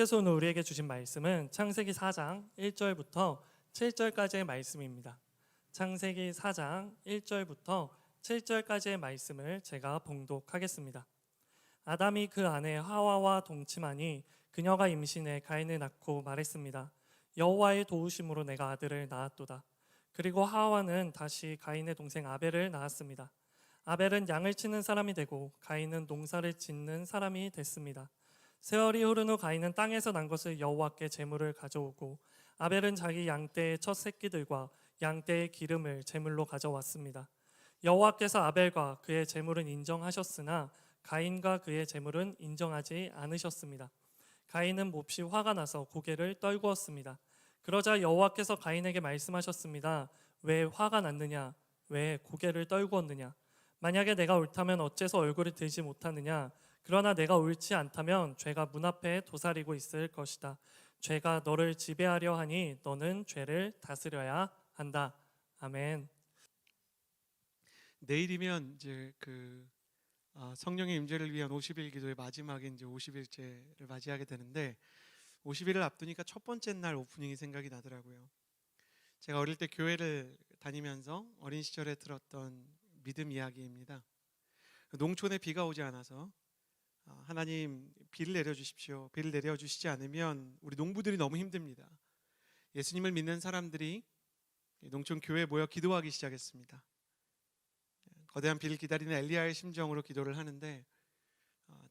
하나님께서 오늘 우리에게 주신 말씀은 창세기 4장 1절부터 7절까지의 말씀입니다. 창세기 4장 1절부터 7절까지의 말씀을 제가 봉독하겠습니다. 아담이 그 아내 하와와 동침하니 그녀가 임신해 가인을 낳고 말했습니다. 여호와의 도우심으로 내가 아들을 낳았도다. 그리고 하와는 다시 가인의 동생 아벨을 낳았습니다. 아벨은 양을 치는 사람이 되고 가인은 농사를 짓는 사람이 됐습니다. 세월이 흐른 후 가인은 땅에서 난 것을 여호와께 제물을 가져오고 아벨은 자기 양떼의 첫 새끼들과 양떼의 기름을 제물로 가져왔습니다. 여호와께서 아벨과 그의 제물은 인정하셨으나 가인과 그의 제물은 인정하지 않으셨습니다. 가인은 몹시 화가 나서 고개를 떨구었습니다. 그러자 여호와께서 가인에게 말씀하셨습니다. 왜 화가 났느냐? 왜 고개를 떨구었느냐? 만약에 내가 옳다면 어째서 얼굴을 들지 못하느냐? 그러나 내가 옳지 않다면 죄가 문 앞에 도사리고 있을 것이다. 죄가 너를 지배하려 하니 너는 죄를 다스려야 한다. 아멘. 내일이면 이제 성령의 임재를 위한 50일 기도의 마지막인 이제 50일째를 맞이하게 되는데 50일을 앞두니까 첫 번째 날 오프닝이 생각이 나더라고요. 제가 어릴 때 교회를 다니면서 어린 시절에 들었던 믿음 이야기입니다. 농촌에 비가 오지 않아서 하나님 비를 내려주십시오. 비를 내려주시지 않으면 우리 농부들이 너무 힘듭니다. 예수님을 믿는 사람들이 농촌 교회에 모여 기도하기 시작했습니다. 거대한 비를 기다리는 엘리야의 심정으로 기도를 하는데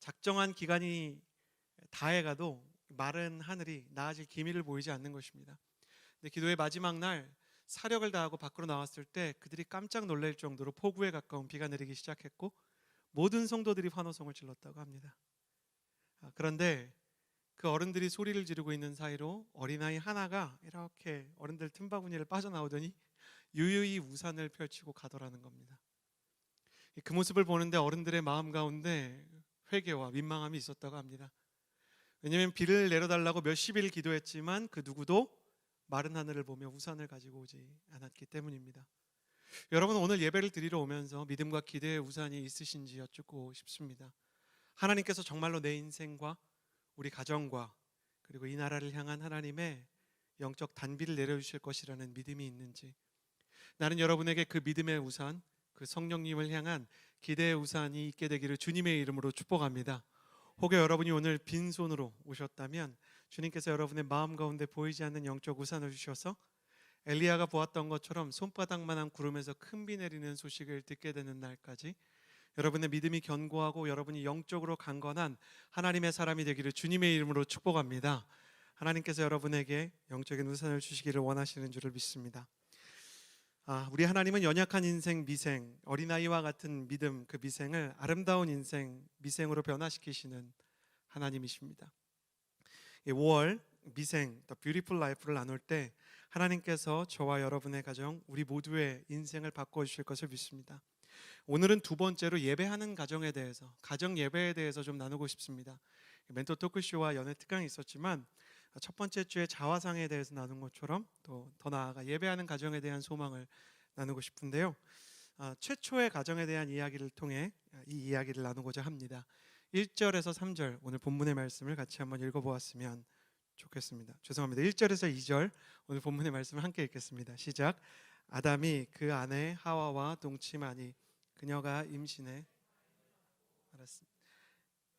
작정한 기간이 다해가도 마른 하늘이 나아질 기미를 보이지 않는 것입니다. 근데 기도의 마지막 날 사력을 다하고 밖으로 나왔을 때 그들이 깜짝 놀랄 정도로 폭우에 가까운 비가 내리기 시작했고 모든 성도들이 환호성을 질렀다고 합니다. 그런데 그 어른들이 소리를 지르고 있는 사이로 어린아이 하나가 이렇게 어른들 틈바구니를 빠져나오더니 유유히 우산을 펼치고 가더라는 겁니다. 그 모습을 보는데 어른들의 마음 가운데 회개와 민망함이 있었다고 합니다. 왜냐하면 비를 내려달라고 몇십일 기도했지만 그 누구도 마른 하늘을 보며 우산을 가지고 오지 않았기 때문입니다. 여러분, 오늘 예배를 드리러 오면서 믿음과 기대의 우산이 있으신지 여쭙고 싶습니다. 하나님께서 정말로 내 인생과 우리 가정과 그리고 이 나라를 향한 하나님의 영적 단비를 내려주실 것이라는 믿음이 있는지, 나는 여러분에게 그 믿음의 우산, 그 성령님을 향한 기대의 우산이 있게 되기를 주님의 이름으로 축복합니다. 혹여 여러분이 오늘 빈손으로 오셨다면 주님께서 여러분의 마음 가운데 보이지 않는 영적 우산을 주셔서 엘리야가 보았던 것처럼 손바닥만한 구름에서 큰 비 내리는 소식을 듣게 되는 날까지 여러분의 믿음이 견고하고 여러분이 영적으로 강건한 하나님의 사람이 되기를 주님의 이름으로 축복합니다. 하나님께서 여러분에게 영적인 우산을 주시기를 원하시는 줄을 믿습니다. 우리 하나님은 연약한 인생 미생, 어린아이와 같은 믿음, 그 미생을 아름다운 인생 미생으로 변화시키시는 하나님이십니다. 5월 미생, The Beautiful Life를 나눌 때 하나님께서 저와 여러분의 가정, 우리 모두의 인생을 바꿔주실 것을 믿습니다. 오늘은 두 번째로 예배하는 가정에 대해서, 가정 예배에 대해서 좀 나누고 싶습니다. 멘토 토크쇼와 연애 특강이 있었지만 첫 번째 주에 자화상에 대해서 나눈 것처럼 또 더 나아가 예배하는 가정에 대한 소망을 나누고 싶은데요. 최초의 가정에 대한 이야기를 통해 이 이야기를 나누고자 합니다. 1절에서 3절 오늘 본문의 말씀을 같이 한번 읽어보았으면 좋겠습니다. 죄송합니다. 1절에서 2절 오늘 본문의 말씀을 함께 읽겠습니다. 시작. 아담이 그 아내 하와와 동침하니 그녀가 임신해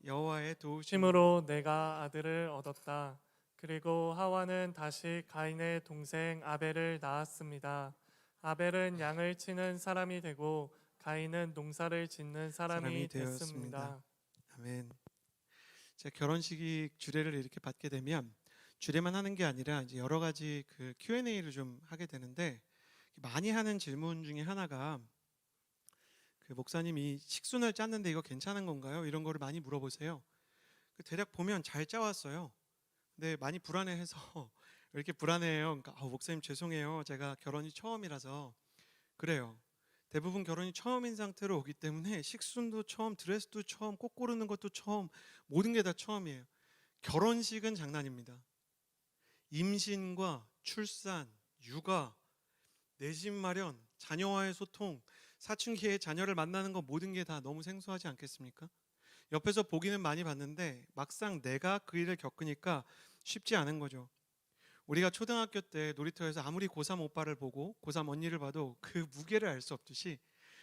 여호와의 도우심으로 힘으로 내가 아들을 얻었다. 그리고 하와는 다시 가인의 동생 아벨을 낳았습니다. 아벨은 양을 치는 사람이 되고 가인은 농사를 짓는 사람이 됐습니다. 아멘. 제가 결혼식이 주례를 이렇게 받게 되면 주례만 하는 게 아니라 이제 여러 가지 그 Q&A를 좀 하게 되는데 많이 하는 질문 중에 하나가 그 목사님이 식순을 짰는데 이거 괜찮은 건가요? 이런 거를 많이 물어보세요. 대략 보면 잘 짜왔어요. 근데 많이 불안해해서 왜 이렇게 불안해해요? 그러니까 목사님 죄송해요. 제가 결혼이 처음이라서 그래요. 대부분 결혼이 처음인 상태로 오기 때문에 식순도 처음, 드레스도 처음, 꽃 고르는 것도 처음, 모든 게 다 처음이에요. 결혼식은 장난입니다. 임신과 출산, 육아, 내 집 마련, 자녀와의 소통, 사춘기에 자녀를 만나는 것 모든 게 다 너무 생소하지 않겠습니까? 옆에서 보기는 많이 봤는데 막상 내가 그 일을 겪으니까 쉽지 않은 거죠. 우리가 초등학교 때 놀이터에서 아무리 고3 오빠를 보고 고3 언니를 봐도 그 무게를 알 수 없듯이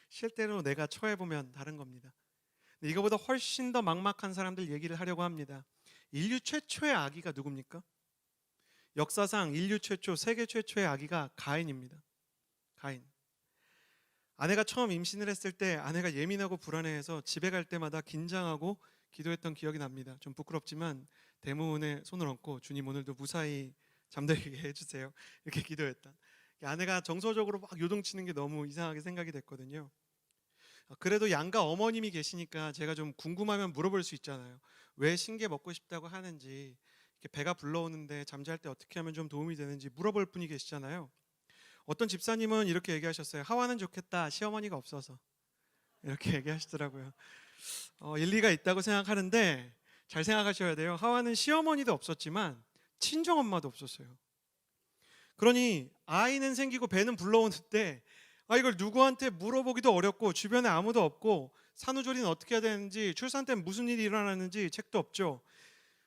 실제로 내가 처해보면 다른 겁니다. 근데 이거보다 훨씬 더 막막한 사람들 얘기를 하려고 합니다. 인류 최초의 아기가 누굽니까? 역사상 인류 최초, 세계 최초의 아기가 가인입니다. 가인. 아내가 처음 임신을 했을 때 아내가 예민하고 불안해해서 집에 갈 때마다 긴장하고 기도했던 기억이 납니다. 좀 부끄럽지만 대문에 손을 얹고 주님 오늘도 무사히 잠들게 해주세요. 이렇게 기도했던. 아내가 정서적으로 막 요동치는 게 너무 이상하게 생각이 됐거든요. 그래도 양가 어머님이 계시니까 제가 좀 궁금하면 물어볼 수 있잖아요. 왜 신게 먹고 싶다고 하는지, 이렇게 배가 불러오는데 잠잘 때 어떻게 하면 좀 도움이 되는지 물어볼 분이 계시잖아요. 어떤 집사님은 이렇게 얘기하셨어요. 하와는 좋겠다. 시어머니가 없어서. 이렇게 얘기하시더라고요. 일리가 있다고 생각하는데 잘 생각하셔야 돼요. 하와는 시어머니도 없었지만 친정엄마도 없었어요. 그러니 아이는 생기고 배는 불러오는데 이걸 누구한테 물어보기도 어렵고 주변에 아무도 없고 산후조리는 어떻게 해야 되는지, 출산 때는 무슨 일이 일어나는지 책도 없죠.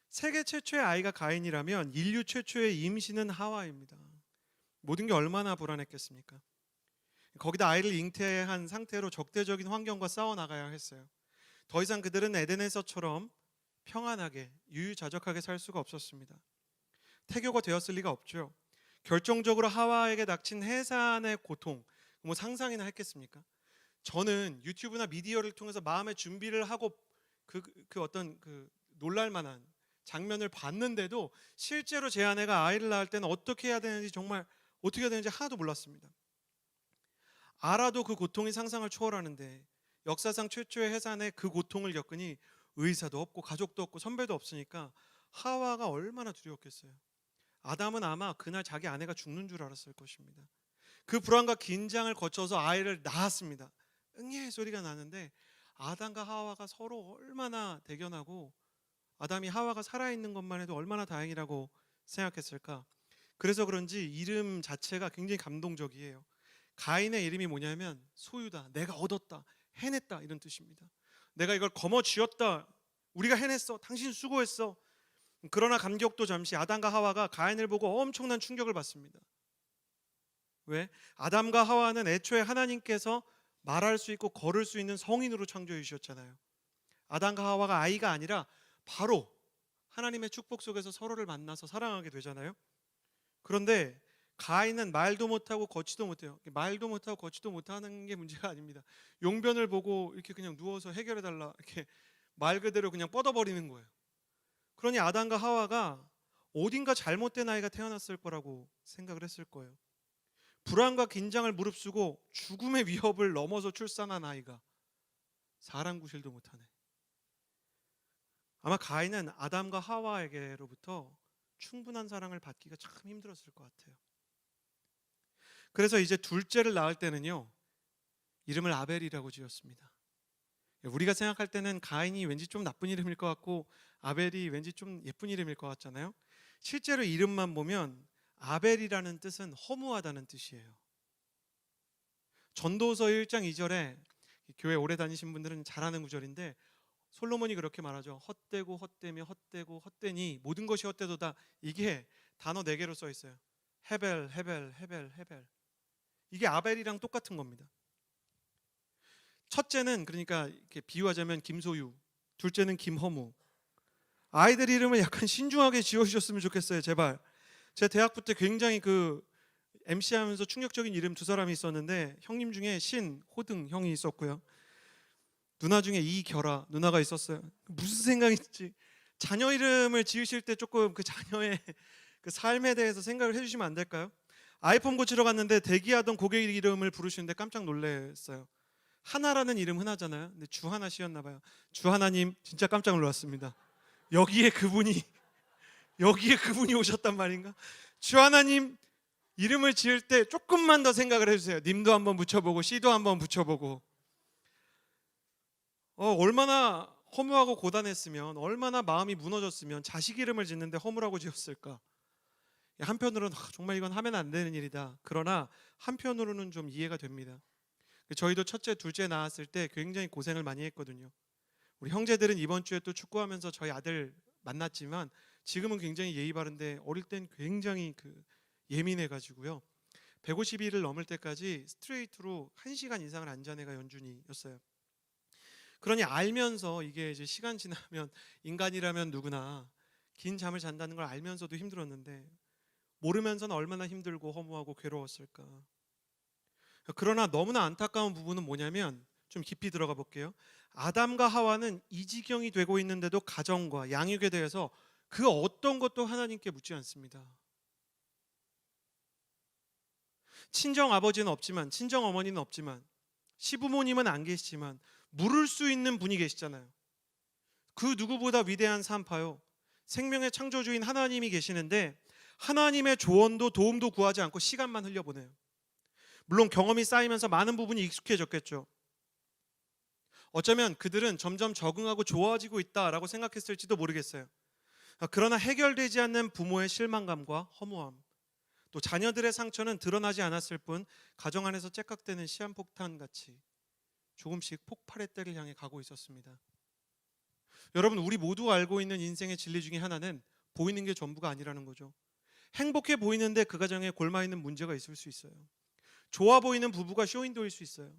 세계 최초의 아이가 가인이라면 인류 최초의 임신은 하와입니다. 모든 게 얼마나 불안했겠습니까? 거기다 아이를 잉태한 상태로 적대적인 환경과 싸워나가야 했어요. 더 이상 그들은 에덴에서처럼 평안하게 유유자적하게 살 수가 없었습니다. 태교가 되었을 리가 없죠. 결정적으로 하와에게 닥친 해산의 고통, 뭐 상상이나 했겠습니까? 저는 유튜브나 미디어를 통해서 마음의 준비를 하고 그 어떤 그 놀랄만한 장면을 봤는데도 실제로 제 아내가 아이를 낳을 때는 어떻게 해야 되는지, 정말 어떻게 해야 되는지 하나도 몰랐습니다. 알아도 그 고통이 상상을 초월하는데 역사상 최초의 해산에 그 고통을 겪으니 의사도 없고 가족도 없고 선배도 없으니까 하와가 얼마나 두려웠겠어요. 아담은 아마 그날 자기 아내가 죽는 줄 알았을 것입니다. 그 불안과 긴장을 거쳐서 아이를 낳았습니다. 응애 소리가 나는데 아담과 하와가 서로 얼마나 대견하고 아담이 하와가 살아있는 것만 해도 얼마나 다행이라고 생각했을까. 그래서 그런지 이름 자체가 굉장히 감동적이에요. 가인의 이름이 뭐냐면 소유다, 내가 얻었다, 해냈다 이런 뜻입니다. 내가 이걸 거머쥐었다, 우리가 해냈어, 당신 수고했어. 그러나 감격도 잠시. 아담과 하와가 가인을 보고 엄청난 충격을 받습니다. 왜? 아담과 하와는 애초에 하나님께서 말할 수 있고 걸을 수 있는 성인으로 창조해 주셨잖아요. 아담과 하와가 아이가 아니라 바로 하나님의 축복 속에서 서로를 만나서 사랑하게 되잖아요. 그런데 가인은 말도 못하고 걷지도 못해요. 말도 못하고 걷지도 못하는 게 문제가 아닙니다. 용변을 보고 이렇게 그냥 누워서 해결해달라, 이렇게 말 그대로 그냥 뻗어버리는 거예요. 그러니 아담과 하와가 어딘가 잘못된 아이가 태어났을 거라고 생각을 했을 거예요. 불안과 긴장을 무릅쓰고 죽음의 위협을 넘어서 출산한 아이가 사람 구실도 못하네. 아마 가인은 아담과 하와에게로부터 충분한 사랑을 받기가 참 힘들었을 것 같아요. 그래서 이제 둘째를 낳을 때는요, 이름을 아벨이라고 지었습니다. 우리가 생각할 때는 가인이 왠지 좀 나쁜 이름일 것 같고 아벨이 왠지 좀 예쁜 이름일 것 같잖아요. 실제로 이름만 보면 아벨이라는 뜻은 허무하다는 뜻이에요. 전도서 1장 2절에 교회 오래 다니신 분들은 잘 아는 구절인데 솔로몬이 그렇게 말하죠. 헛되고 헛되며 헛되고 헛되니 모든 것이 헛되도다. 이게 단어 4개로 써 있어요. 헤벨, 헤벨, 헤벨, 헤벨. 이게 아벨이랑 똑같은 겁니다. 첫째는, 그러니까 이렇게 비유하자면 김소유, 둘째는 김허무. 아이들 이름을 약간 신중하게 지어주셨으면 좋겠어요. 제발. 제가 대학부 때 굉장히 MC 하면서 충격적인 이름 2사람이 있었는데 형님 중에 신호등 형이 있었고요. 누나 중에 이결아 누나가 있었어요. 무슨 생각인지 자녀 이름을 지으실 때 조금 그 자녀의 그 삶에 대해서 생각을 해주시면 안 될까요? 아이폰 고치러 갔는데 대기하던 고객 이름을 부르시는데 깜짝 놀랐어요. 하나라는 이름 흔하잖아요. 근데 주하나 씨였나 봐요. 주하나님 진짜 깜짝 놀랐습니다. 여기에 그분이 오셨단 말인가? 주하나님 이름을 지을 때 조금만 더 생각을 해주세요. 님도 한번 붙여보고 씨도 한번 붙여보고. 얼마나 허무하고 고단했으면, 얼마나 마음이 무너졌으면 자식 이름을 짓는데 허무라고 지었을까. 한편으로는 정말 이건 하면 안 되는 일이다. 그러나 한편으로는 좀 이해가 됩니다. 저희도 첫째, 둘째 낳았을 때 굉장히 고생을 많이 했거든요. 우리 형제들은 이번 주에 또 축구하면서 저희 아들 만났지만 지금은 굉장히 예의 바른데 어릴 땐 굉장히 예민해 가지고요. 152를 넘을 때까지 스트레이트로 1시간 이상을 안 잔 애가 연준이었어요. 그러니 알면서 이게 이제 시간 지나면 인간이라면 누구나 긴 잠을 잔다는 걸 알면서도 힘들었는데 모르면서는 얼마나 힘들고 허무하고 괴로웠을까. 그러나 너무나 안타까운 부분은 뭐냐면 좀 깊이 들어가 볼게요. 아담과 하와는 이 지경이 되고 있는데도 가정과 양육에 대해서 그 어떤 것도 하나님께 묻지 않습니다. 친정 아버지는 없지만, 친정 어머니는 없지만, 시부모님은 안 계시지만 물을 수 있는 분이 계시잖아요. 그 누구보다 위대한 산파요, 생명의 창조주인 하나님이 계시는데 하나님의 조언도 도움도 구하지 않고 시간만 흘려보내요. 물론 경험이 쌓이면서 많은 부분이 익숙해졌겠죠. 어쩌면 그들은 점점 적응하고 좋아지고 있다라고 생각했을지도 모르겠어요. 그러나 해결되지 않는 부모의 실망감과 허무함, 또 자녀들의 상처는 드러나지 않았을 뿐 가정 안에서 째깍대는 시한폭탄 같이 조금씩 폭발의 때를 향해 가고 있었습니다. 여러분, 우리 모두가 알고 있는 인생의 진리 중에 하나는 보이는 게 전부가 아니라는 거죠. 행복해 보이는데 그 가정에 골마 있는 문제가 있을 수 있어요. 좋아 보이는 부부가 쇼윈도일 수 있어요.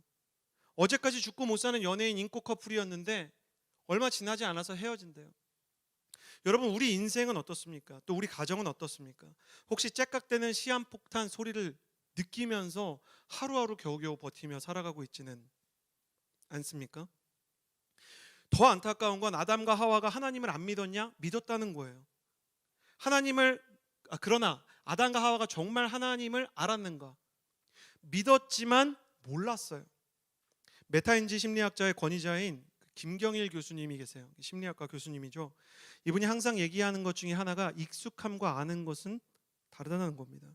어제까지 죽고 못 사는 연예인 인기 커플이었는데 얼마 지나지 않아서 헤어진대요. 여러분, 우리 인생은 어떻습니까? 또 우리 가정은 어떻습니까? 혹시 째깍대는 시한폭탄 소리를 느끼면서 하루하루 겨우겨우 버티며 살아가고 있지는 않습니까? 더 안타까운 건 아담과 하와가 하나님을 안 믿었냐? 믿었다는 거예요. 그러나 아담과 하와가 정말 하나님을 알았는가? 믿었지만 몰랐어요. 메타인지 심리학자의 권위자인 김경일 교수님이 계세요. 심리학과 교수님이죠. 이분이 항상 얘기하는 것 중에 하나가 익숙함과 아는 것은 다르다는 겁니다.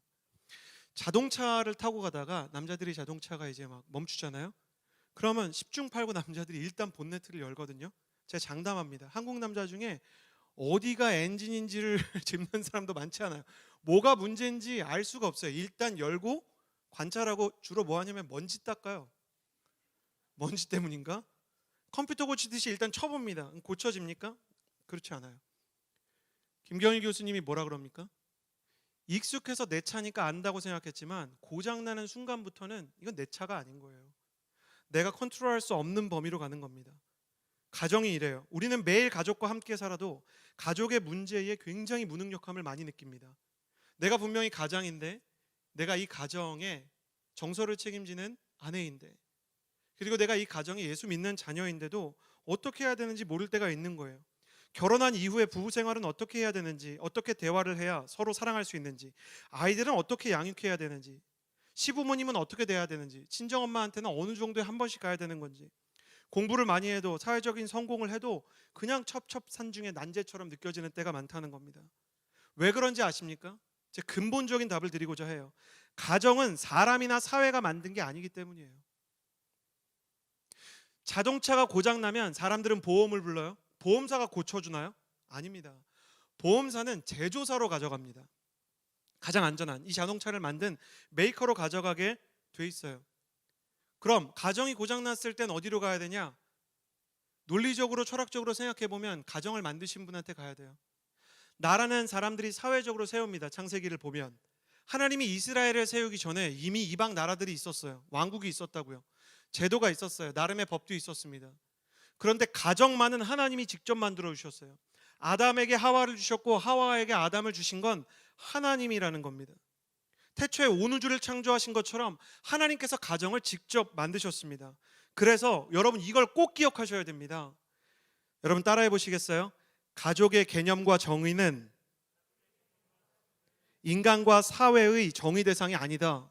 자동차를 타고 가다가 남자들이 자동차가 이제 막 멈추잖아요. 그러면 10중 8구 남자들이 일단 본네트를 열거든요. 제가 장담합니다. 한국 남자 중에 어디가 엔진인지를 짚는 사람도 많지 않아요. 뭐가 문제인지 알 수가 없어요. 일단 열고 관찰하고 주로 뭐 하냐면 먼지 닦아요. 먼지 때문인가? 컴퓨터 고치듯이 일단 쳐봅니다. 고쳐집니까? 그렇지 않아요. 김경일 교수님이 뭐라 그럽니까? 익숙해서 내 차니까 안다고 생각했지만 고장나는 순간부터는 이건 내 차가 아닌 거예요. 내가 컨트롤할 수 없는 범위로 가는 겁니다. 가정이 이래요. 우리는 매일 가족과 함께 살아도 가족의 문제에 굉장히 무능력함을 많이 느낍니다. 내가 분명히 가장인데, 내가 이 가정의 정서를 책임지는 아내인데, 그리고 내가 이 가정에 예수 믿는 자녀인데도 어떻게 해야 되는지 모를 때가 있는 거예요. 결혼한 이후에 부부 생활은 어떻게 해야 되는지, 어떻게 대화를 해야 서로 사랑할 수 있는지, 아이들은 어떻게 양육해야 되는지, 시부모님은 어떻게 돼야 되는지, 친정엄마한테는 어느 정도에 한 번씩 가야 되는 건지, 공부를 많이 해도 사회적인 성공을 해도 그냥 첩첩산중의 난제처럼 느껴지는 때가 많다는 겁니다. 왜 그런지 아십니까? 제 근본적인 답을 드리고자 해요. 가정은 사람이나 사회가 만든 게 아니기 때문이에요. 자동차가 고장나면 사람들은 보험을 불러요? 보험사가 고쳐주나요? 아닙니다. 보험사는 제조사로 가져갑니다. 가장 안전한 이 자동차를 만든 메이커로 가져가게 돼 있어요. 그럼 가정이 고장났을 땐 어디로 가야 되냐? 논리적으로 철학적으로 생각해 보면 가정을 만드신 분한테 가야 돼요. 나라는 사람들이 사회적으로 세웁니다. 창세기를 보면 하나님이 이스라엘을 세우기 전에 이미 이방 나라들이 있었어요. 왕국이 있었다고요. 제도가 있었어요. 나름의 법도 있었습니다. 그런데 가정만은 하나님이 직접 만들어 주셨어요. 아담에게 하와를 주셨고 하와에게 아담을 주신 건 하나님이라는 겁니다. 태초에 온 우주를 창조하신 것처럼 하나님께서 가정을 직접 만드셨습니다. 그래서 여러분 이걸 꼭 기억하셔야 됩니다. 여러분 따라해 보시겠어요? 가족의 개념과 정의는 인간과 사회의 정의 대상이 아니다.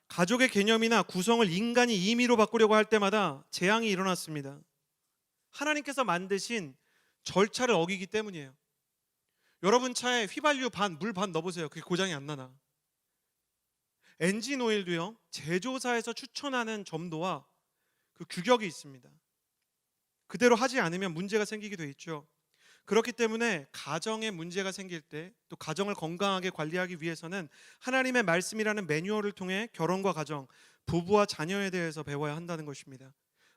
가족의 개념이나 구성을 인간이 임의로 바꾸려고 할 때마다 재앙이 일어났습니다. 하나님께서 만드신 절차를 어기기 때문이에요. 여러분 차에 휘발유 반, 물 반 넣어보세요. 그게 고장이 안 나나? 엔진 오일도요, 제조사에서 추천하는 점도와 그 규격이 있습니다. 그대로 하지 않으면 문제가 생기게 돼 있죠. 그렇기 때문에 가정에 문제가 생길 때, 또 가정을 건강하게 관리하기 위해서는 하나님의 말씀이라는 매뉴얼을 통해 결혼과 가정, 부부와 자녀에 대해서 배워야 한다는 것입니다.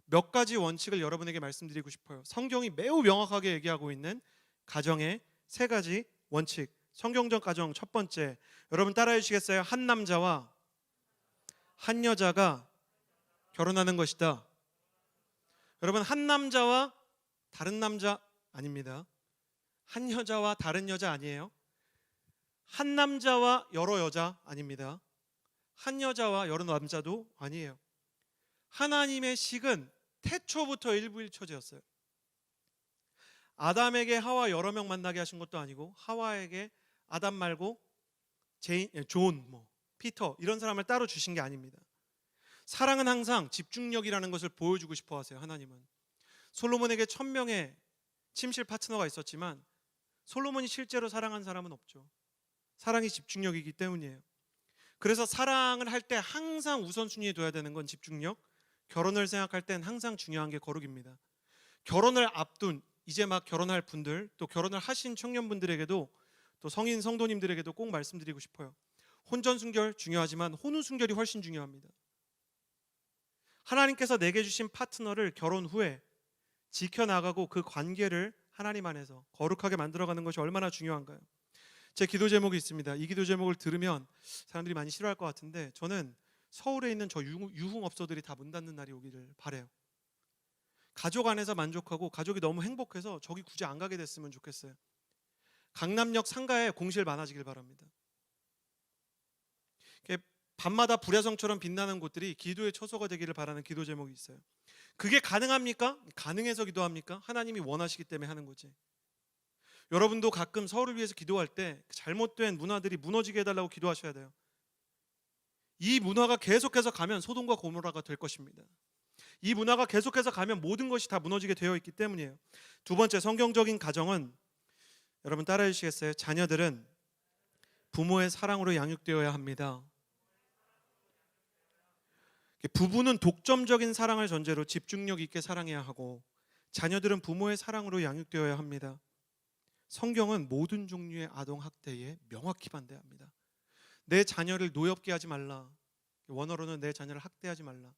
몇 가지 원칙을 여러분에게 말씀드리고 싶어요. 성경이 매우 명확하게 얘기하고 있는 가정의 세 가지 원칙. 성경적 가정 첫 번째, 여러분 따라해 주시겠어요? 한 남자와 한 여자가 결혼하는 것이다. 여러분, 한 남자와 다른 남자 아닙니다. 한 여자와 다른 여자 아니에요. 한 남자와 여러 여자 아닙니다. 한 여자와 여러 남자도 아니에요. 하나님의 식은 태초부터 일부일처제였어요. 아담에게 하와 여러 명 만나게 하신 것도 아니고, 하와에게 아담 말고 존, 피터 이런 사람을 따로 주신 게 아닙니다. 사랑은 항상 집중력이라는 것을 보여주고 싶어 하세요. 하나님은 솔로몬에게 1000명의 침실 파트너가 있었지만 솔로몬이 실제로 사랑한 사람은 없죠. 사랑이 집중력이기 때문이에요. 그래서 사랑을 할 때 항상 우선순위에 둬야 되는 건 집중력, 결혼을 생각할 땐 항상 중요한 게 거룩입니다. 결혼을 앞둔 이제 막 결혼할 분들, 또 결혼을 하신 청년분들에게도, 또 성인 성도님들에게도 꼭 말씀드리고 싶어요. 혼전 순결 중요하지만 혼후 순결이 훨씬 중요합니다. 하나님께서 내게 주신 파트너를 결혼 후에 지켜나가고 그 관계를 하나님 안에서 거룩하게 만들어가는 것이 얼마나 중요한가요? 제 기도 제목이 있습니다. 이 기도 제목을 들으면 사람들이 많이 싫어할 것 같은데, 저는 서울에 있는 저 유흥업소들이 다 문 닫는 날이 오기를 바래요. 가족 안에서 만족하고 가족이 너무 행복해서 저기 굳이 안 가게 됐으면 좋겠어요. 강남역 상가에 공실 많아지길 바랍니다. 밤마다 불야성처럼 빛나는 곳들이 기도의 처소가 되기를 바라는 기도 제목이 있어요. 그게 가능합니까? 가능해서 기도합니까? 하나님이 원하시기 때문에 하는 거지. 여러분도 가끔 서울을 위해서 기도할 때 잘못된 문화들이 무너지게 해달라고 기도하셔야 돼요. 이 문화가 계속해서 가면 소돔과 고모라가 될 것입니다. 이 문화가 계속해서 가면 모든 것이 다 무너지게 되어 있기 때문이에요. 두 번째, 성경적인 가정은, 여러분 따라해 주시겠어요? 자녀들은 부모의 사랑으로 양육되어야 합니다. 부부는 독점적인 사랑을 전제로 집중력 있게 사랑해야 하고, 자녀들은 부모의 사랑으로 양육되어야 합니다. 성경은 모든 종류의 아동 학대에 명확히 반대합니다. 내 자녀를 노엽게 하지 말라. 원어로는 내 자녀를 학대하지 말라.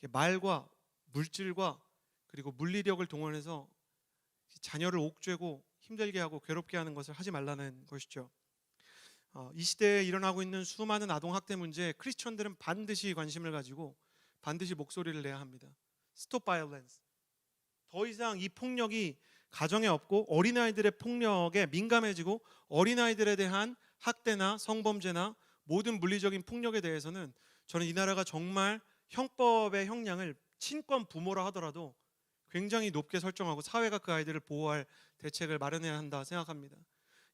말과 물질과 그리고 물리력을 동원해서 자녀를 옥죄고 힘들게 하고 괴롭게 하는 것을 하지 말라는 것이죠. 이 시대에 일어나고 있는 수많은 아동 학대 문제에 크리스천들은 반드시 관심을 가지고 반드시 목소리를 내야 합니다. Stop violence. 더 이상 이 폭력이 가정에 없고 어린아이들의 폭력에 민감해지고, 어린아이들에 대한 학대나 성범죄나 모든 물리적인 폭력에 대해서는 저는 이 나라가 정말 형법의 형량을 친권 부모라 하더라도 굉장히 높게 설정하고 사회가 그 아이들을 보호할 대책을 마련해야 한다 생각합니다.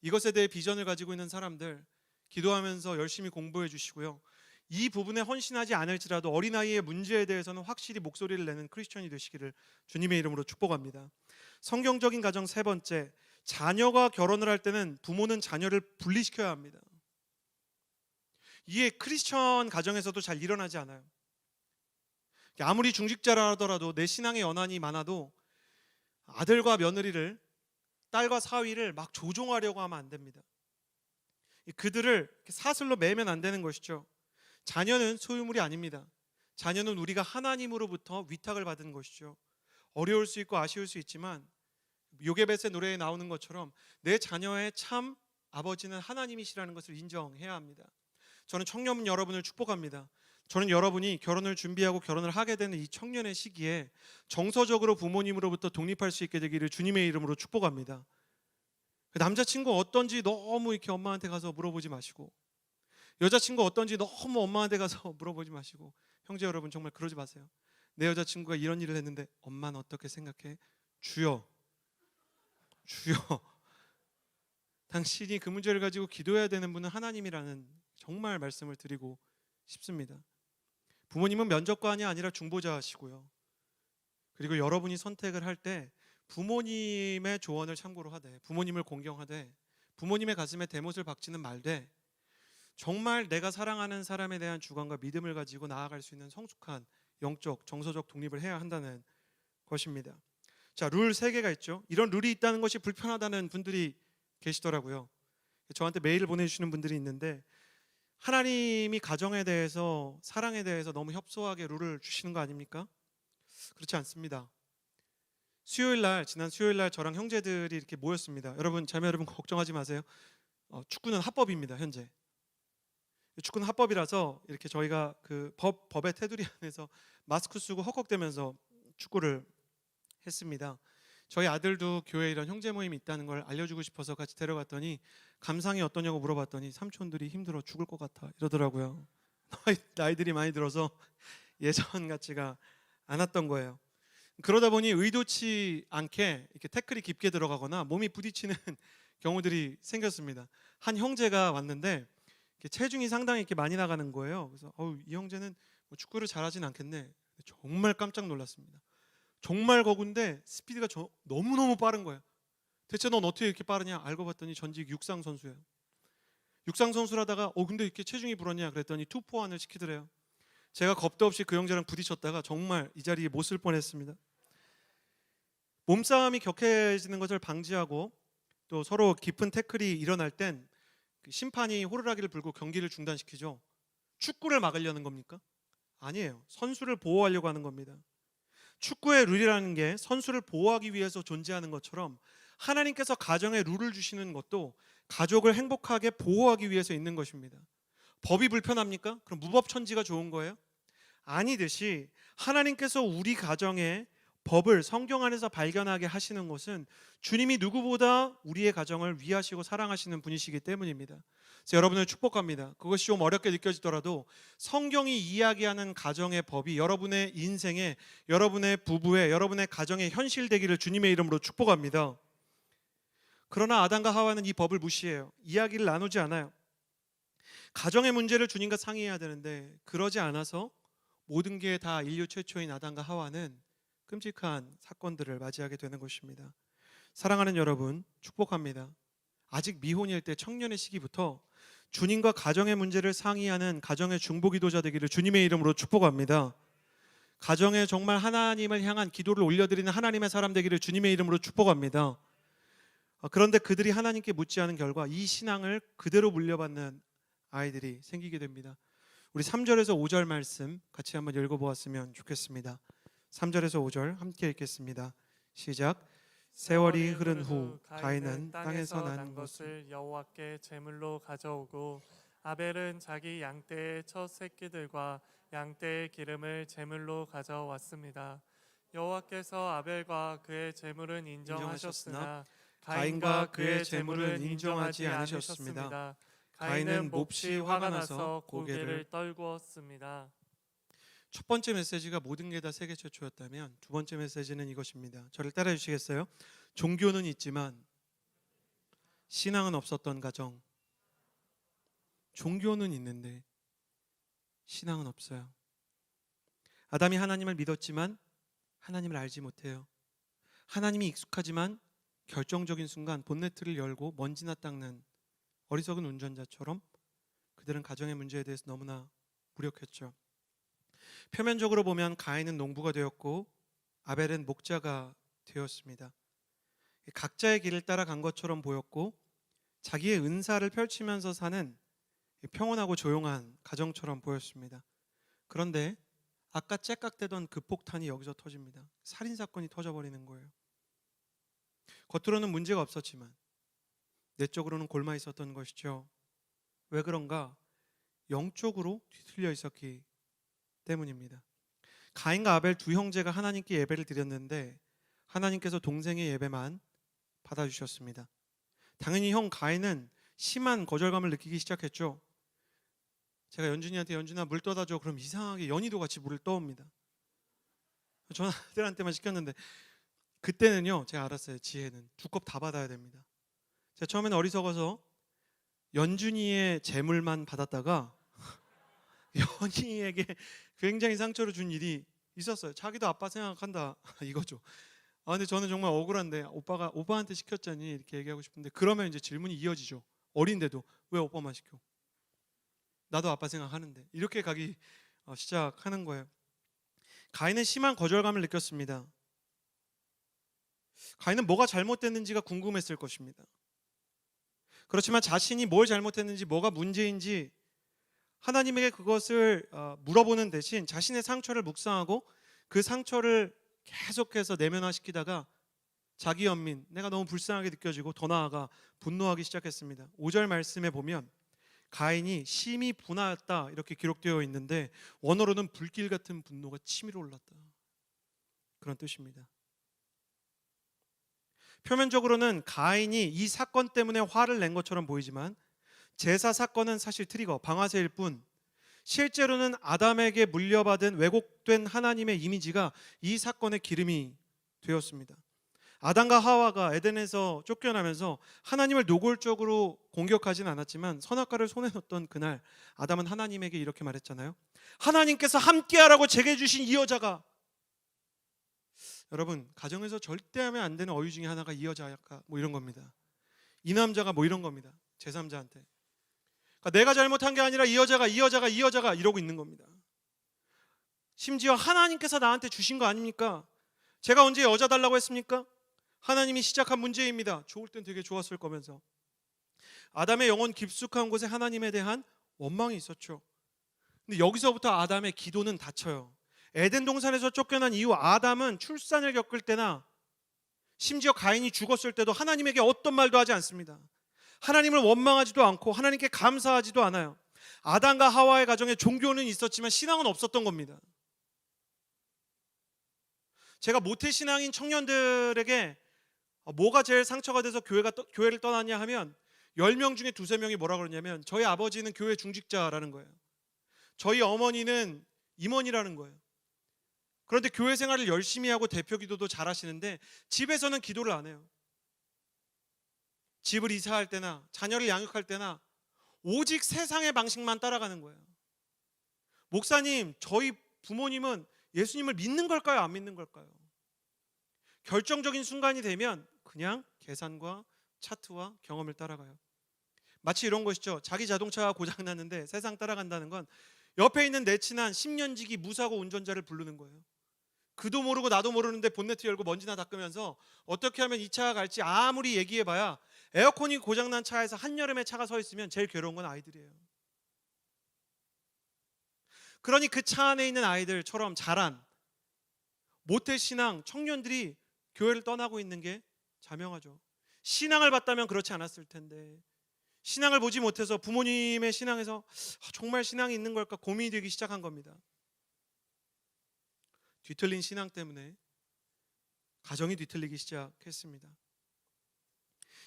이것에 대해 비전을 가지고 있는 사람들, 기도하면서 열심히 공부해 주시고요. 이 부분에 헌신하지 않을지라도 어린아이의 문제에 대해서는 확실히 목소리를 내는 크리스천이 되시기를 주님의 이름으로 축복합니다. 성경적인 가정 세 번째, 자녀가 결혼을 할 때는 부모는 자녀를 분리시켜야 합니다. 이게 크리스천 가정에서도 잘 일어나지 않아요. 아무리 중직자라 하더라도 내 신앙의 연한이 많아도 아들과 며느리를, 딸과 사위를 막 조종하려고 하면 안 됩니다. 그들을 사슬로 매면 안 되는 것이죠. 자녀는 소유물이 아닙니다. 자녀는 우리가 하나님으로부터 위탁을 받은 것이죠. 어려울 수 있고 아쉬울 수 있지만 요게벳의 노래에 나오는 것처럼 내 자녀의 참 아버지는 하나님이시라는 것을 인정해야 합니다. 저는 청년 여러분을 축복합니다. 저는 여러분이 결혼을 준비하고 결혼을 하게 되는 이 청년의 시기에 정서적으로 부모님으로부터 독립할 수 있게 되기를 주님의 이름으로 축복합니다. 남자친구 어떤지 너무 이렇게 엄마한테 가서 물어보지 마시고, 여자친구 어떤지 너무 엄마한테 가서 물어보지 마시고, 형제 여러분 정말 그러지 마세요. 내 여자친구가 이런 일을 했는데 엄마는 어떻게 생각해? 주여, 주여. 당신이 그 문제를 가지고 기도해야 되는 분은 하나님이라는 정말 말씀을 드리고 싶습니다. 부모님은 면접관이 아니라 중보자시고요. 그리고 여러분이 선택을 할 때 부모님의 조언을 참고로 하되, 부모님을 공경하되, 부모님의 가슴에 대못을 박지는 말되, 정말 내가 사랑하는 사람에 대한 주관과 믿음을 가지고 나아갈 수 있는 성숙한 영적, 정서적 독립을 해야 한다는 것입니다. 자, 룰 3개가 있죠. 이런 룰이 있다는 것이 불편하다는 분들이 계시더라고요. 저한테 메일을 보내주시는 분들이 있는데, 하나님이 가정에 대해서, 사랑에 대해서 너무 협소하게 룰을 주시는 거 아닙니까? 그렇지 않습니다. 수요일 날, 지난 수요일 날 저랑 형제들이 이렇게 모였습니다. 여러분, 자매 여러분 걱정하지 마세요. 축구는 합법입니다. 현재 축구는 합법이라서 이렇게 저희가 그 법의 테두리 안에서 마스크 쓰고 헉헉대면서 축구를 했습니다. 저희 아들도 교회에 이런 형제 모임이 있다는 걸 알려주고 싶어서 같이 데려갔더니 감상이 어떠냐고 물어봤더니 삼촌들이 힘들어 죽을 것 같아 이러더라고요. 나이들이 많이 들어서 예전 같지가 않았던 거예요. 그러다 보니 의도치 않게 이렇게 태클이 깊게 들어가거나 몸이 부딪히는 경우들이 생겼습니다. 한 형제가 왔는데 이렇게 체중이 상당히 이렇게 많이 나가는 거예요. 그래서 이 형제는 뭐 축구를 잘하진 않겠네. 정말 깜짝 놀랐습니다. 정말 거군데 스피드가 너무너무 빠른 거예요. 대체 넌 어떻게 이렇게 빠르냐? 알고 봤더니 전직 육상 선수예요. 육상 선수라다가 근데 이렇게 체중이 불었냐? 그랬더니 투포환을 시키더래요. 제가 겁도 없이 그 형제랑 부딪혔다가 정말 이 자리에 못 쓸 뻔했습니다. 몸싸움이 격해지는 것을 방지하고 또 서로 깊은 태클이 일어날 땐 심판이 호루라기를 불고 경기를 중단시키죠. 축구를 막으려는 겁니까? 아니에요. 선수를 보호하려고 하는 겁니다. 축구의 룰이라는 게 선수를 보호하기 위해서 존재하는 것처럼 하나님께서 가정에 룰을 주시는 것도 가족을 행복하게 보호하기 위해서 있는 것입니다. 법이 불편합니까? 그럼 무법천지가 좋은 거예요? 아니듯이 하나님께서 우리 가정에 법을 성경 안에서 발견하게 하시는 것은 주님이 누구보다 우리의 가정을 위하시고 사랑하시는 분이시기 때문입니다. 그래서 여러분을 축복합니다. 그것이 좀 어렵게 느껴지더라도 성경이 이야기하는 가정의 법이 여러분의 인생에, 여러분의 부부에, 여러분의 가정에 현실되기를 주님의 이름으로 축복합니다. 그러나 아담과 하와는 이 법을 무시해요. 이야기를 나누지 않아요. 가정의 문제를 주님과 상의해야 되는데 그러지 않아서 모든 게 다 인류 최초인 아담과 하와는 끔찍한 사건들을 맞이하게 되는 것입니다. 사랑하는 여러분, 축복합니다. 아직 미혼일 때 청년의 시기부터 주님과 가정의 문제를 상의하는 가정의 중보기도자 되기를 주님의 이름으로 축복합니다. 가정에 정말 하나님을 향한 기도를 올려드리는 하나님의 사람 되기를 주님의 이름으로 축복합니다. 그런데 그들이 하나님께 묻지 않은 결과 이 신앙을 그대로 물려받는 아이들이 생기게 됩니다. 우리 3절에서 5절 말씀 같이 한번 읽어보았으면 좋겠습니다. 3절에서 5절 함께 읽겠습니다. 시작. 세월이 흐른 후 가인은 땅에서 난 것을 여호와께 제물로 가져오고 아벨은 자기 양떼의 첫 새끼들과 양떼의 기름을 제물로 가져왔습니다. 여호와께서 아벨과 그의 제물은 인정하셨으나 가인과 그의 제물은 인정하지 않으셨습니다. 가인은 몹시 화가 나서 고개를 떨구었습니다. 첫 번째 메시지가 모든 게 다 세계 최초였다면 두 번째 메시지는 이것입니다. 저를 따라해 주시겠어요? 종교는 있지만 신앙은 없었던 가정. 종교는 있는데 신앙은 없어요. 아담이 하나님을 믿었지만 하나님을 알지 못해요. 하나님이 익숙하지만 결정적인 순간 본네트를 열고 먼지나 닦는 어리석은 운전자처럼 그들은 가정의 문제에 대해서 너무나 무력했죠. 표면적으로 보면 가인은 농부가 되었고 아벨은 목자가 되었습니다. 각자의 길을 따라간 것처럼 보였고 자기의 은사를 펼치면서 사는 평온하고 조용한 가정처럼 보였습니다. 그런데 아까 째깍대던 그 폭탄이 여기서 터집니다. 살인사건이 터져버리는 거예요. 겉으로는 문제가 없었지만 내적으로는 골마 있었던 것이죠. 왜 그런가? 영적으로 뒤틀려 있었기 때문입니다. 가인과 아벨 두 형제가 하나님께 예배를 드렸는데 하나님께서 동생의 예배만 받아주셨습니다. 당연히 형 가인은 심한 거절감을 느끼기 시작했죠. 제가 연준이한테 연준아 물 떠다 줘. 그럼 이상하게 연희도 같이 물을 떠옵니다. 저는 아들한테만 시켰는데 그때는요 제가 알았어요. 지혜는 두 컵 다 받아야 됩니다. 제가 처음에는 어리석어서 연준이의 재물만 받았다가 연희에게 굉장히 상처를 준 일이 있었어요. 자기도 아빠 생각한다 이거죠. 근데 저는 정말 억울한데 오빠한테 시켰잖니 이렇게 얘기하고 싶은데 그러면 이제 질문이 이어지죠. 어린데도 왜 오빠만 시켜? 나도 아빠 생각하는데 이렇게 가기 시작하는 거예요. 가인은 심한 거절감을 느꼈습니다. 가인은 뭐가 잘못됐는지가 궁금했을 것입니다. 그렇지만 자신이 뭘 잘못했는지 뭐가 문제인지 하나님에게 그것을 물어보는 대신 자신의 상처를 묵상하고 그 상처를 계속해서 내면화시키다가 자기 연민, 내가 너무 불쌍하게 느껴지고 더 나아가 분노하기 시작했습니다. 5절 말씀에 보면 가인이 심히 분하였다 이렇게 기록되어 있는데 원어로는 불길 같은 분노가 치밀어 올랐다 그런 뜻입니다. 표면적으로는 가인이 이 사건 때문에 화를 낸 것처럼 보이지만 제사 사건은 사실 트리거, 방아쇠일 뿐 실제로는 아담에게 물려받은 왜곡된 하나님의 이미지가 이 사건의 기름이 되었습니다. 아담과 하와가 에덴에서 쫓겨나면서 하나님을 노골적으로 공격하진 않았지만 선악과를 손에 넣었던 그날 아담은 하나님에게 이렇게 말했잖아요. 하나님께서 함께하라고 제게 주신 이 여자가, 여러분 가정에서 절대 하면 안 되는 어휘 중에 하나가 이 여자가 뭐 이런 겁니다. 이 남자가 뭐 이런 겁니다. 제3자한테 그러니까 내가 잘못한 게 아니라 이 여자가 이러고 있는 겁니다. 심지어 하나님께서 나한테 주신 거 아닙니까? 제가 언제 여자 달라고 했습니까? 하나님이 시작한 문제입니다. 좋을 땐 되게 좋았을 거면서. 아담의 영혼 깊숙한 곳에 하나님에 대한 원망이 있었죠. 근데 여기서부터 아담의 기도는 닫혀요. 에덴 동산에서 쫓겨난 이후 아담은 출산을 겪을 때나 심지어 가인이 죽었을 때도 하나님에게 어떤 말도 하지 않습니다. 하나님을 원망하지도 않고 하나님께 감사하지도 않아요. 아담과 하와의 가정에 종교는 있었지만 신앙은 없었던 겁니다. 제가 모태신앙인 청년들에게 뭐가 제일 상처가 돼서 교회를 떠났냐 하면 10명 중에 2-3명이 뭐라 그러냐면 저희 아버지는 교회 중직자라는 거예요. 저희 어머니는 임원이라는 거예요. 그런데 교회 생활을 열심히 하고 대표 기도도 잘 하시는데 집에서는 기도를 안 해요. 집을 이사할 때나 자녀를 양육할 때나 오직 세상의 방식만 따라가는 거예요. 목사님, 저희 부모님은 예수님을 믿는 걸까요? 안 믿는 걸까요? 결정적인 순간이 되면 그냥 계산과 차트와 경험을 따라가요. 마치 이런 것이죠. 자기 자동차가 고장났는데 세상 따라간다는 건 옆에 있는 내 친한 10년지기 무사고 운전자를 부르는 거예요. 그도 모르고 나도 모르는데 본네트 열고 먼지나 닦으면서 어떻게 하면 이 차가 갈지 아무리 얘기해봐야 에어컨이 고장난 차에서 한여름에 차가 서 있으면 제일 괴로운 건 아이들이에요. 그러니 그 차 안에 있는 아이들처럼 자란 모태신앙 청년들이 교회를 떠나고 있는 게 자명하죠. 신앙을 봤다면 그렇지 않았을 텐데 신앙을 보지 못해서 부모님의 신앙에서 정말 신앙이 있는 걸까 고민이 되기 시작한 겁니다. 뒤틀린 신앙 때문에 가정이 뒤틀리기 시작했습니다.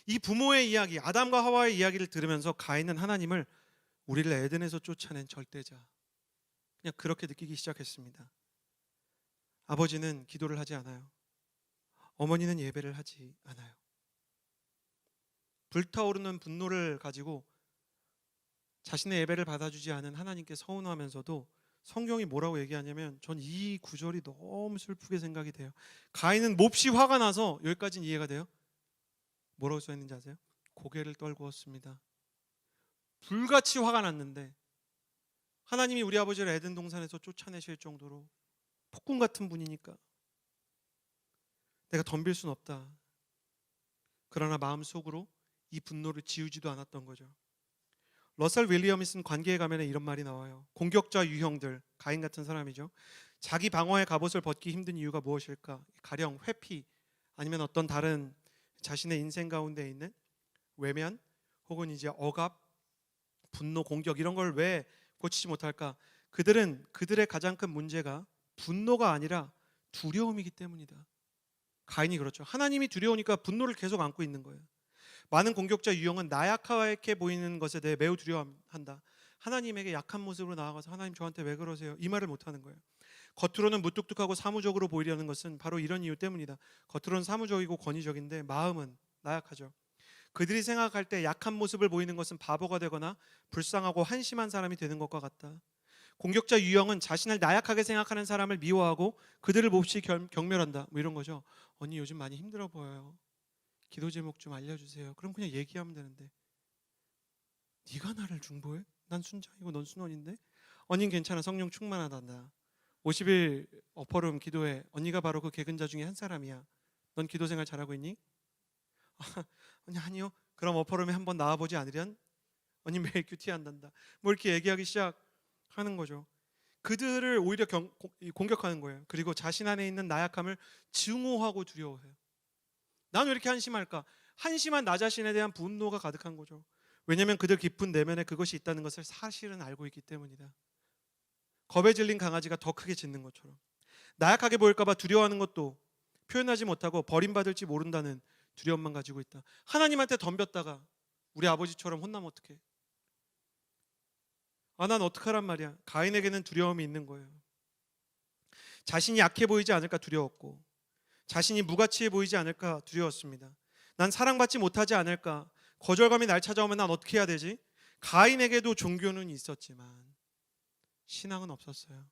이 부모의 이야기, 아담과 하와의 이야기를 들으면서 가인은 하나님을 우리를 에덴에서 쫓아낸 절대자, 그냥 그렇게 느끼기 시작했습니다. 아버지는 기도를 하지 않아요. 어머니는 예배를 하지 않아요. 불타오르는 분노를 가지고 자신의 예배를 받아주지 않은 하나님께 서운하면서도 성경이 뭐라고 얘기하냐면 전 이 구절이 너무 슬프게 생각이 돼요. 가인은 몹시 화가 나서, 여기까지는 이해가 돼요? 뭐라고 써있는지 아세요? 고개를 떨구었습니다. 불같이 화가 났는데 하나님이 우리 아버지를 에덴 동산에서 쫓아내실 정도로 폭군 같은 분이니까 내가 덤빌 순 없다. 그러나 마음속으로 이 분노를 지우지도 않았던 거죠. 러셀 윌리엄슨 관계의 가면에 이런 말이 나와요. 공격자 유형들, 가인 같은 사람이죠. 자기 방어의 갑옷을 벗기 힘든 이유가 무엇일까? 가령 회피, 아니면 어떤 다른 자신의 인생 가운데 있는 외면, 혹은 이제 억압, 분노, 공격, 이런 걸 왜 고치지 못할까? 그들의 가장 큰 문제가 분노가 아니라 두려움이기 때문이다. 가인이 그렇죠. 하나님이 두려우니까 분노를 계속 안고 있는 거예요. 많은 공격자 유형은 나약하게 보이는 것에 대해 매우 두려워한다. 하나님에게 약한 모습으로 나아가서 하나님 저한테 왜 그러세요? 이 말을 못하는 거예요. 겉으로는 무뚝뚝하고 사무적으로 보이려는 것은 바로 이런 이유 때문이다. 겉으로는 사무적이고 권위적인데 마음은 나약하죠. 그들이 생각할 때 약한 모습을 보이는 것은 바보가 되거나 불쌍하고 한심한 사람이 되는 것과 같다. 공격자 유형은 자신을 나약하게 생각하는 사람을 미워하고 그들을 몹시 경멸한다. 뭐 이런 거죠. 언니 요즘 많이 힘들어 보여요. 기도 제목 좀 알려주세요. 그럼 그냥 얘기하면 되는데 네가 나를 중보해? 난 순장이고 넌 순원인데? 언니는 괜찮아. 성령 충만하단다. 50일 어퍼룸 기도회, 언니가 바로 그 개근자 중에 한 사람이야. 넌 기도 생활 잘하고 있니? 언니 아니요. 그럼 어퍼룸에 한번 나와보지 않으련? 언니 매일 큐티 한단다. 뭐 이렇게 얘기하기 시작하는 거죠. 그들을 오히려 공격하는 거예요. 그리고 자신 안에 있는 나약함을 증오하고 두려워해요. 난 왜 이렇게 한심할까? 한심한 나 자신에 대한 분노가 가득한 거죠. 왜냐하면 그들 깊은 내면에 그것이 있다는 것을 사실은 알고 있기 때문이다. 겁에 질린 강아지가 더 크게 짖는 것처럼 나약하게 보일까 봐 두려워하는 것도 표현하지 못하고 버림받을지 모른다는 두려움만 가지고 있다. 하나님한테 덤볐다가 우리 아버지처럼 혼나면 어떡해? 난 어떡하란 말이야. 가인에게는 두려움이 있는 거예요. 자신이 약해 보이지 않을까 두려웠고, 자신이 무가치해 보이지 않을까 두려웠습니다. 난 사랑받지 못하지 않을까, 거절감이 날 찾아오면 난 어떻게 해야 되지? 가인에게도 종교는 있었지만 신앙은 없었어요.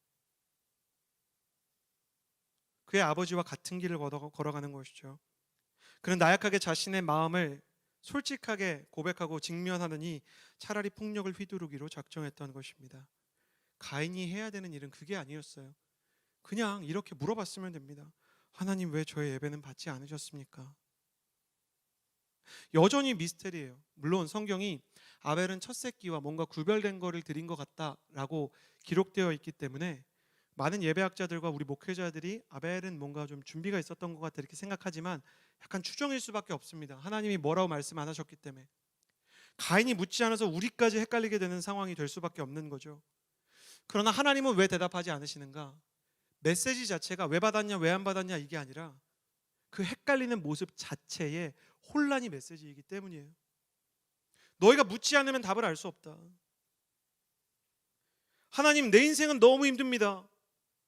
그의 아버지와 같은 길을 걸어가는 것이죠. 그는 나약하게 자신의 마음을 솔직하게 고백하고 직면하느니 차라리 폭력을 휘두르기로 작정했던 것입니다. 가인이 해야 되는 일은 그게 아니었어요. 그냥 이렇게 물어봤으면 됩니다. 하나님, 왜 저의 예배는 받지 않으셨습니까? 여전히 미스테리예요. 물론 성경이 아벨은 첫 새끼와 뭔가 구별된 거를 드린 것 같다라고 기록되어 있기 때문에 많은 예배학자들과 우리 목회자들이 아벨은 뭔가 좀 준비가 있었던 것 같다 이렇게 생각하지만 약간 추정일 수밖에 없습니다. 하나님이 뭐라고 말씀 안 하셨기 때문에. 가인이 묻지 않아서 우리까지 헷갈리게 되는 상황이 될 수밖에 없는 거죠. 그러나 하나님은 왜 대답하지 않으시는가? 메시지 자체가 왜 받았냐 왜 안 받았냐 이게 아니라 그 헷갈리는 모습 자체에 혼란이 메시지이기 때문이에요. 너희가 묻지 않으면 답을 알 수 없다. 하나님, 내 인생은 너무 힘듭니다.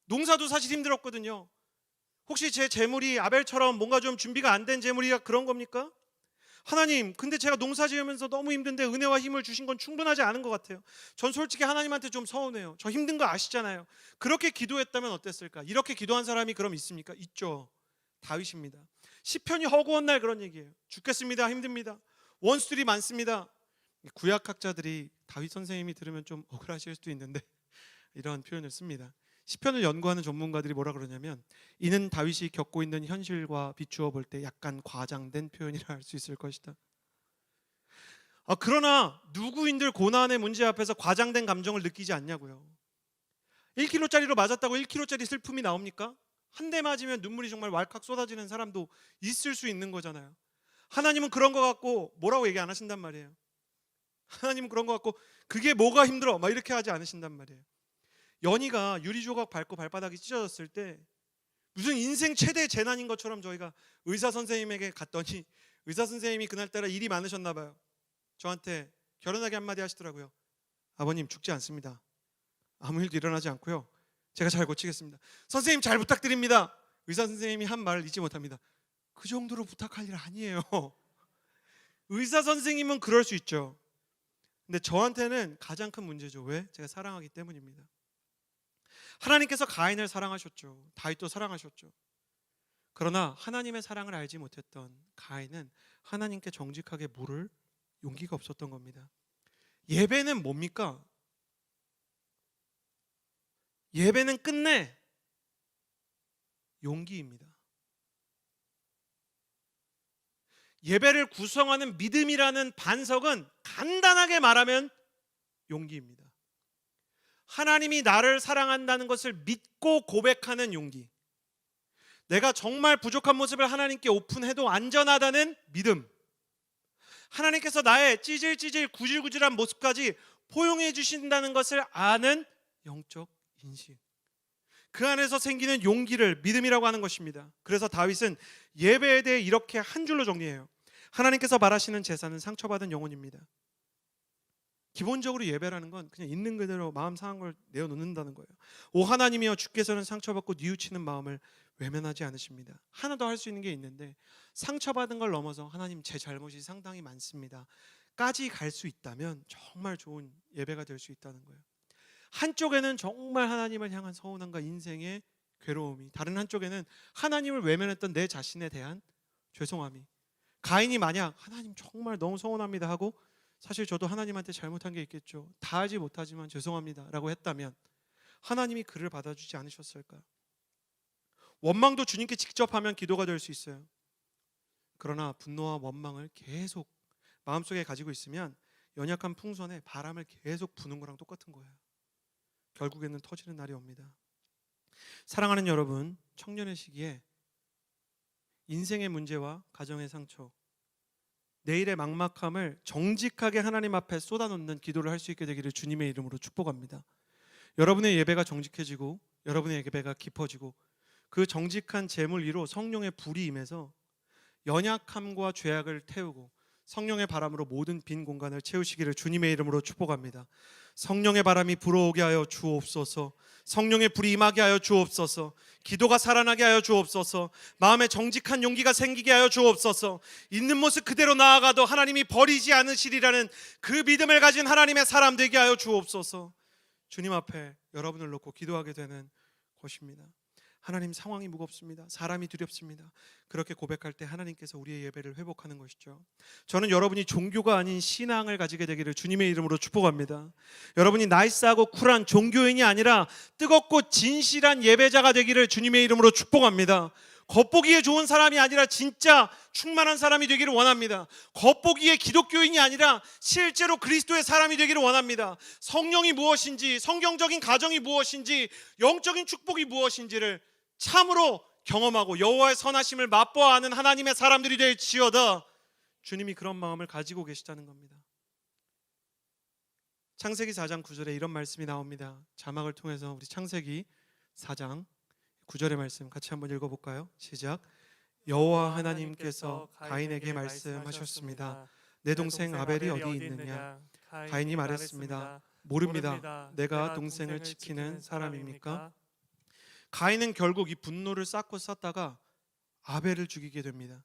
농사도 사실 힘들었거든요. 혹시 제 재물이 아벨처럼 뭔가 좀 준비가 안 된 재물이라 그런 겁니까? 하나님, 근데 제가 농사 지으면서 너무 힘든데 은혜와 힘을 주신 건 충분하지 않은 것 같아요. 전 솔직히 하나님한테 좀 서운해요. 저 힘든 거 아시잖아요. 그렇게 기도했다면 어땠을까? 이렇게 기도한 사람이 그럼 있습니까? 있죠. 다윗입니다. 시편이 허구한 날 그런 얘기예요. 죽겠습니다. 힘듭니다. 원수들이 많습니다. 구약학자들이 다윗 선생님이 들으면 좀 억울하실 수도 있는데 이런 표현을 씁니다. 시편을 연구하는 전문가들이 뭐라 그러냐면 이는 다윗이 겪고 있는 현실과 비추어 볼 때 약간 과장된 표현이라 할 수 있을 것이다. 그러나 누구인들 고난의 문제 앞에서 과장된 감정을 느끼지 않냐고요. 1kg짜리로 맞았다고 1kg짜리 슬픔이 나옵니까? 한 대 맞으면 눈물이 정말 왈칵 쏟아지는 사람도 있을 수 있는 거잖아요. 하나님은 그런 거 갖고 뭐라고 얘기 안 하신단 말이에요. 하나님은 그런 거 갖고 그게 뭐가 힘들어 막 이렇게 하지 않으신단 말이에요. 연희가 유리조각 밟고 발바닥이 찢어졌을 때 무슨 인생 최대 재난인 것처럼 저희가 의사 선생님에게 갔더니 의사 선생님이 그날따라 일이 많으셨나 봐요. 저한테 결연하게 한마디 하시더라고요. 아버님, 죽지 않습니다. 아무 일도 일어나지 않고요. 제가 잘 고치겠습니다. 선생님, 잘 부탁드립니다. 의사 선생님이 한 말을 잊지 못합니다. 그 정도로 부탁할 일 아니에요. 의사 선생님은 그럴 수 있죠. 근데 저한테는 가장 큰 문제죠. 왜? 제가 사랑하기 때문입니다. 하나님께서 가인을 사랑하셨죠. 다윗도 사랑하셨죠. 그러나 하나님의 사랑을 알지 못했던 가인은 하나님께 정직하게 물을 용기가 없었던 겁니다. 예배는 뭡니까? 예배는 끝내 용기입니다. 예배를 구성하는 믿음이라는 반석은 간단하게 말하면 용기입니다. 하나님이 나를 사랑한다는 것을 믿고 고백하는 용기. 내가 정말 부족한 모습을 하나님께 오픈해도 안전하다는 믿음. 하나님께서 나의 찌질찌질 구질구질한 모습까지 포용해 주신다는 것을 아는 영적 인식. 그 안에서 생기는 용기를 믿음이라고 하는 것입니다. 그래서 다윗은 예배에 대해 이렇게 한 줄로 정리해요. 하나님께서 바라시는 제사는 상처받은 영혼입니다. 기본적으로 예배라는 건 그냥 있는 그대로 마음 상한 걸 내어놓는다는 거예요. 오 하나님이여, 주께서는 상처받고 뉘우치는 마음을 외면하지 않으십니다. 하나 더 할 수 있는 게 있는데 상처받은 걸 넘어서 하나님, 제 잘못이 상당히 많습니다 까지 갈 수 있다면 정말 좋은 예배가 될 수 있다는 거예요. 한쪽에는 정말 하나님을 향한 서운함과 인생의 괴로움이, 다른 한쪽에는 하나님을 외면했던 내 자신에 대한 죄송함이. 가인이 만약 하나님 정말 너무 서운합니다 하고 사실 저도 하나님한테 잘못한 게 있겠죠, 다 알지 못하지만 죄송합니다 라고 했다면 하나님이 그를 받아주지 않으셨을까? 원망도 주님께 직접 하면 기도가 될 수 있어요. 그러나 분노와 원망을 계속 마음속에 가지고 있으면 연약한 풍선에 바람을 계속 부는 거랑 똑같은 거예요. 결국에는 터지는 날이 옵니다. 사랑하는 여러분, 청년의 시기에 인생의 문제와 가정의 상처, 내일의 막막함을 정직하게 하나님 앞에 쏟아놓는 기도를 할 수 있게 되기를 주님의 이름으로 축복합니다. 여러분의 예배가 정직해지고 여러분의 예배가 깊어지고 그 정직한 제물 위로 성령의 불이 임해서 연약함과 죄악을 태우고 성령의 바람으로 모든 빈 공간을 채우시기를 주님의 이름으로 축복합니다. 성령의 바람이 불어오게 하여 주옵소서. 성령의 불이 임하게 하여 주옵소서. 기도가 살아나게 하여 주옵소서. 마음에 정직한 용기가 생기게 하여 주옵소서. 있는 모습 그대로 나아가도 하나님이 버리지 않으시리라는 그 믿음을 가진 하나님의 사람 되게 하여 주옵소서. 주님 앞에 여러분을 놓고 기도하게 되는 것입니다. 하나님, 상황이 무겁습니다. 사람이 두렵습니다. 그렇게 고백할 때 하나님께서 우리의 예배를 회복하는 것이죠. 저는 여러분이 종교가 아닌 신앙을 가지게 되기를 주님의 이름으로 축복합니다. 여러분이 나이스하고 쿨한 종교인이 아니라 뜨겁고 진실한 예배자가 되기를 주님의 이름으로 축복합니다. 겉보기에 좋은 사람이 아니라 진짜 충만한 사람이 되기를 원합니다. 겉보기에 기독교인이 아니라 실제로 그리스도의 사람이 되기를 원합니다. 성령이 무엇인지, 성경적인 가정이 무엇인지, 영적인 축복이 무엇인지를 참으로 경험하고 여호와의 선하심을 맛보아 아는 하나님의 사람들이 될지어다. 주님이 그런 마음을 가지고 계시다는 겁니다. 창세기 4장 9절에 이런 말씀이 나옵니다. 자막을 통해서 우리 창세기 4장 9절의 말씀 같이 한번 읽어볼까요? 시작. 여호와 하나님께서 가인에게 말씀하셨습니다. 내 동생 아벨이 어디 있느냐? 가인이 말했습니다. 모릅니다. 내가 동생을 지키는 사람입니까? 가인은 결국 이 분노를 쌓고 쌓다가 아벨을 죽이게 됩니다.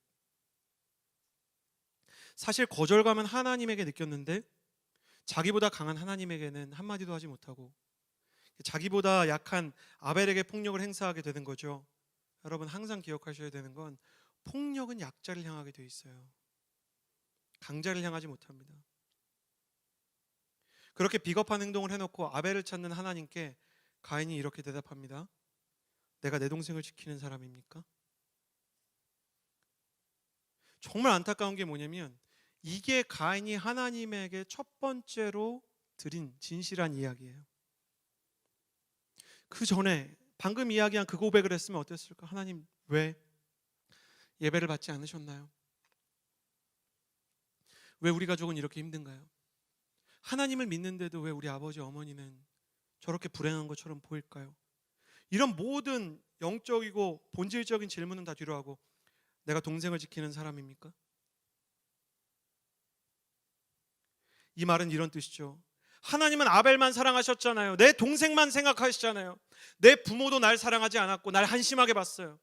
사실 거절감은 하나님에게 느꼈는데 자기보다 강한 하나님에게는 한마디도 하지 못하고 자기보다 약한 아벨에게 폭력을 행사하게 되는 거죠. 여러분, 항상 기억하셔야 되는 건 폭력은 약자를 향하게 돼 있어요. 강자를 향하지 못합니다. 그렇게 비겁한 행동을 해놓고 아벨을 찾는 하나님께 가인이 이렇게 대답합니다. 내가 내 동생을 지키는 사람입니까? 정말 안타까운 게 뭐냐면 이게 가인이 하나님에게 첫 번째로 드린 진실한 이야기예요. 그 전에 방금 이야기한 그 고백을 했으면 어땠을까? 하나님, 왜 예배를 받지 않으셨나요? 왜 우리 가족은 이렇게 힘든가요? 하나님을 믿는데도 왜 우리 아버지 어머니는 저렇게 불행한 것처럼 보일까요? 이런 모든 영적이고 본질적인 질문은 다 뒤로 하고 내가 동생을 지키는 사람입니까? 이 말은 이런 뜻이죠. 하나님은 아벨만 사랑하셨잖아요. 내 동생만 생각하시잖아요. 내 부모도 날 사랑하지 않았고 날 한심하게 봤어요.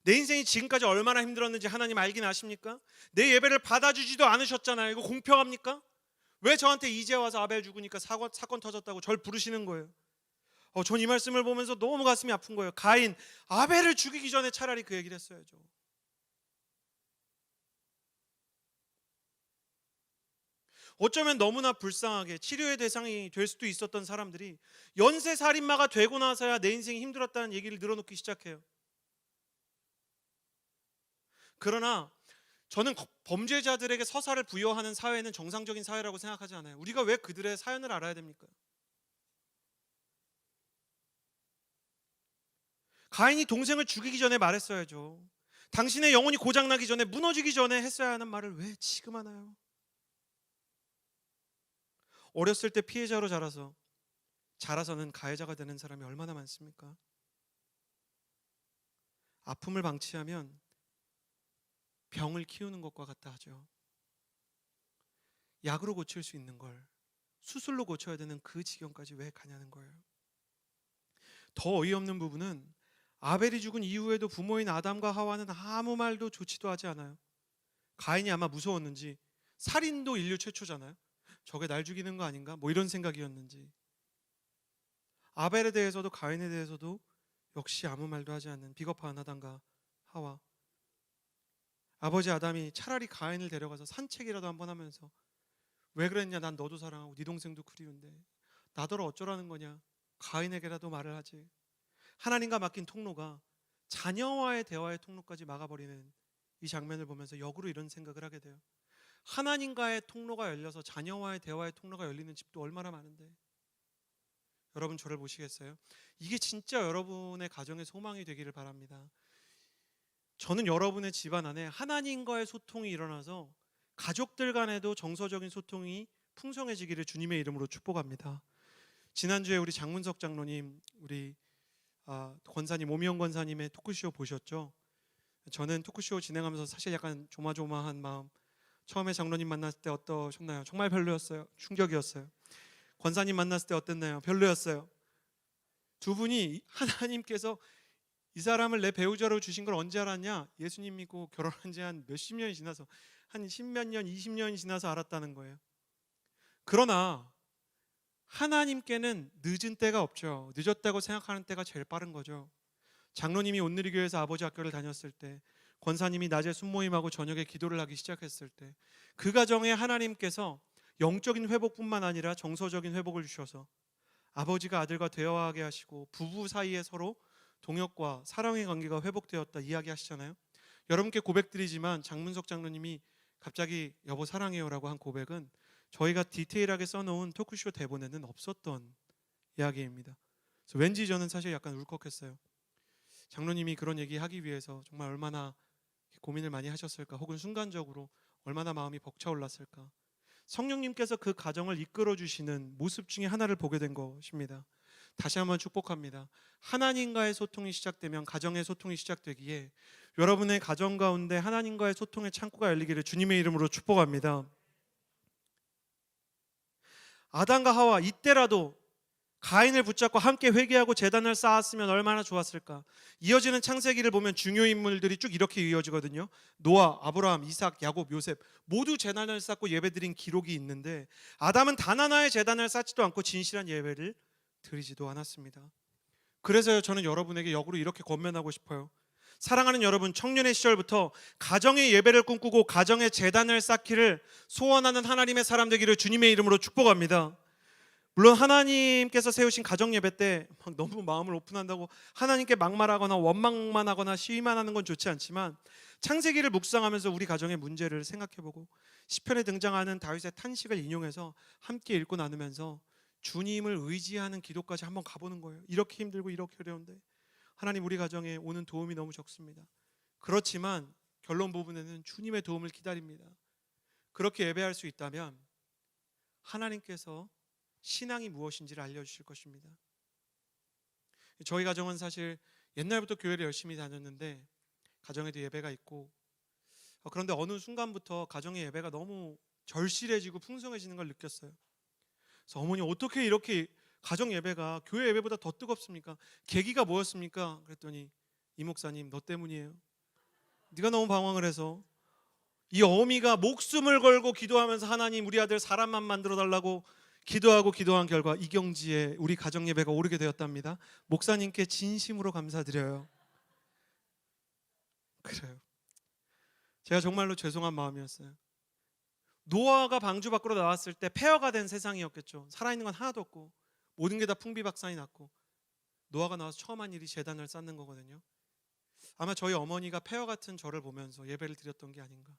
내 인생이 지금까지 얼마나 힘들었는지 하나님 알긴 아십니까? 내 예배를 받아주지도 않으셨잖아요. 이거 공평합니까? 왜 저한테 이제 와서 아벨 죽으니까 사건 터졌다고 절 부르시는 거예요? 전 이 말씀을 보면서 너무 가슴이 아픈 거예요. 가인, 아벨을 죽이기 전에 차라리 그 얘기를 했어야죠. 어쩌면 너무나 불쌍하게 치료의 대상이 될 수도 있었던 사람들이 연쇄살인마가 되고 나서야 내 인생이 힘들었다는 얘기를 늘어놓기 시작해요. 그러나 저는 범죄자들에게 서사를 부여하는 사회는 정상적인 사회라고 생각하지 않아요. 우리가 왜 그들의 사연을 알아야 됩니까? 가인이 동생을 죽이기 전에 말했어야죠. 당신의 영혼이 고장나기 전에, 무너지기 전에 했어야 하는 말을 왜 지금 하나요? 어렸을 때 피해자로 자라서는 가해자가 되는 사람이 얼마나 많습니까? 아픔을 방치하면 병을 키우는 것과 같다 하죠. 약으로 고칠 수 있는 걸 수술로 고쳐야 되는 그 지경까지 왜 가냐는 거예요. 더 어이없는 부분은 아벨이 죽은 이후에도 부모인 아담과 하와는 아무 말도 좋지도 하지 않아요. 가인이 아마 무서웠는지, 살인도 인류 최초잖아요. 저게 날 죽이는 거 아닌가? 뭐 이런 생각이었는지, 아벨에 대해서도 가인에 대해서도 역시 아무 말도 하지 않는 비겁한 아담과 하와. 아버지 아담이 차라리 가인을 데려가서 산책이라도 한번 하면서 왜 그랬냐, 난 너도 사랑하고 네 동생도 그리운데 나더러 어쩌라는 거냐, 가인에게라도 말을 하지. 하나님과 맡긴 통로가 자녀와의 대화의 통로까지 막아버리는 이 장면을 보면서 역으로 이런 생각을 하게 돼요. 하나님과의 통로가 열려서 자녀와의 대화의 통로가 열리는 집도 얼마나 많은데 여러분 저를 보시겠어요? 이게 진짜 여러분의 가정의 소망이 되기를 바랍니다. 저는 여러분의 집안 안에 하나님과의 소통이 일어나서 가족들 간에도 정서적인 소통이 풍성해지기를 주님의 이름으로 축복합니다. 지난주에 우리 장문석 장로님, 우리 권사님, 오미영 권사님의 토크쇼 보셨죠? 저는 토크쇼 진행하면서 사실 약간 조마조마한 마음, 처음에 장로님 만났을 때 어떠셨나요? 정말 별로였어요. 충격이었어요. 권사님 만났을 때 어땠나요? 별로였어요. 두 분이 하나님께서 이 사람을 내 배우자로 주신 걸 언제 알았냐? 예수님 믿고 결혼한 지 한 몇십 년이 지나서, 한 십몇 년, 20년이 지나서 알았다는 거예요. 그러나 하나님께는 늦은 때가 없죠. 늦었다고 생각하는 때가 제일 빠른 거죠. 장로님이 온누리교회에서 아버지 학교를 다녔을 때, 권사님이 낮에 순모임하고 저녁에 기도를 하기 시작했을 때, 그 가정에 하나님께서 영적인 회복뿐만 아니라 정서적인 회복을 주셔서 아버지가 아들과 대화하게 하시고 부부 사이에 서로 동역과 사랑의 관계가 회복되었다 이야기하시잖아요. 여러분께 고백드리지만 장문석 장로님이 갑자기 여보 사랑해요라고 한 고백은 저희가 디테일하게 써놓은 토크쇼 대본에는 없었던 이야기입니다. 그래서 왠지 저는 사실 약간 울컥했어요. 장로님이 그런 얘기하기 위해서 정말 얼마나 고민을 많이 하셨을까, 혹은 순간적으로 얼마나 마음이 벅차올랐을까. 성령님께서 그 가정을 이끌어 주시는 모습 중에 하나를 보게 된 것입니다. 다시 한번 축복합니다. 하나님과의 소통이 시작되면 가정의 소통이 시작되기에 여러분의 가정 가운데 하나님과의 소통의 창구가 열리기를 주님의 이름으로 축복합니다. 아담과 하와 이때라도 가인을 붙잡고 함께 회개하고 제단을 쌓았으면 얼마나 좋았을까. 이어지는 창세기를 보면 중요 인물들이 쭉 이렇게 이어지거든요. 노아, 아브라함, 이삭, 야곱, 요셉 모두 제단을 쌓고 예배드린 기록이 있는데 아담은 단 하나의 제단을 쌓지도 않고 진실한 예배를 드리지도 않았습니다. 그래서 저는 여러분에게 역으로 이렇게 권면하고 싶어요. 사랑하는 여러분, 청년의 시절부터 가정의 예배를 꿈꾸고 가정의 제단을 쌓기를 소원하는 하나님의 사람 되기를 주님의 이름으로 축복합니다. 물론 하나님께서 세우신 가정 예배 때 막 너무 마음을 오픈한다고 하나님께 막말하거나 원망만 하거나 시위만 하는 건 좋지 않지만, 창세기를 묵상하면서 우리 가정의 문제를 생각해보고 시편에 등장하는 다윗의 탄식을 인용해서 함께 읽고 나누면서 주님을 의지하는 기도까지 한번 가보는 거예요. 이렇게 힘들고 이렇게 어려운데 하나님, 우리 가정에 오는 도움이 너무 적습니다. 그렇지만 결론 부분에는 주님의 도움을 기다립니다. 그렇게 예배할 수 있다면 하나님께서 신앙이 무엇인지를 알려주실 것입니다. 저희 가정은 사실 옛날부터 교회를 열심히 다녔는데 가정에도 예배가 있고, 그런데 어느 순간부터 가정의 예배가 너무 절실해지고 풍성해지는 걸 느꼈어요. 그래서 어머니, 어떻게 이렇게 가정 예배가 교회 예배보다 더 뜨겁습니까? 계기가 뭐였습니까? 그랬더니 이 목사님 너 때문이에요. 네가 너무 방황을 해서. 이 어미가 목숨을 걸고 기도하면서 하나님 우리 아들 사람만 만들어 달라고 기도한 결과 이경지에 우리 가정 예배가 오르게 되었답니다. 목사님께 진심으로 감사드려요. 그래요. 제가 정말로 죄송한 마음이었어요. 노아가 방주 밖으로 나왔을 때 폐허가 된 세상이었겠죠. 살아있는 건 하나도 없고 모든 게 다 풍비박산이 났고, 노아가 나와서 처음 한 일이 제단을 쌓는 거거든요. 아마 저희 어머니가 폐허 같은 저를 보면서 예배를 드렸던 게 아닌가.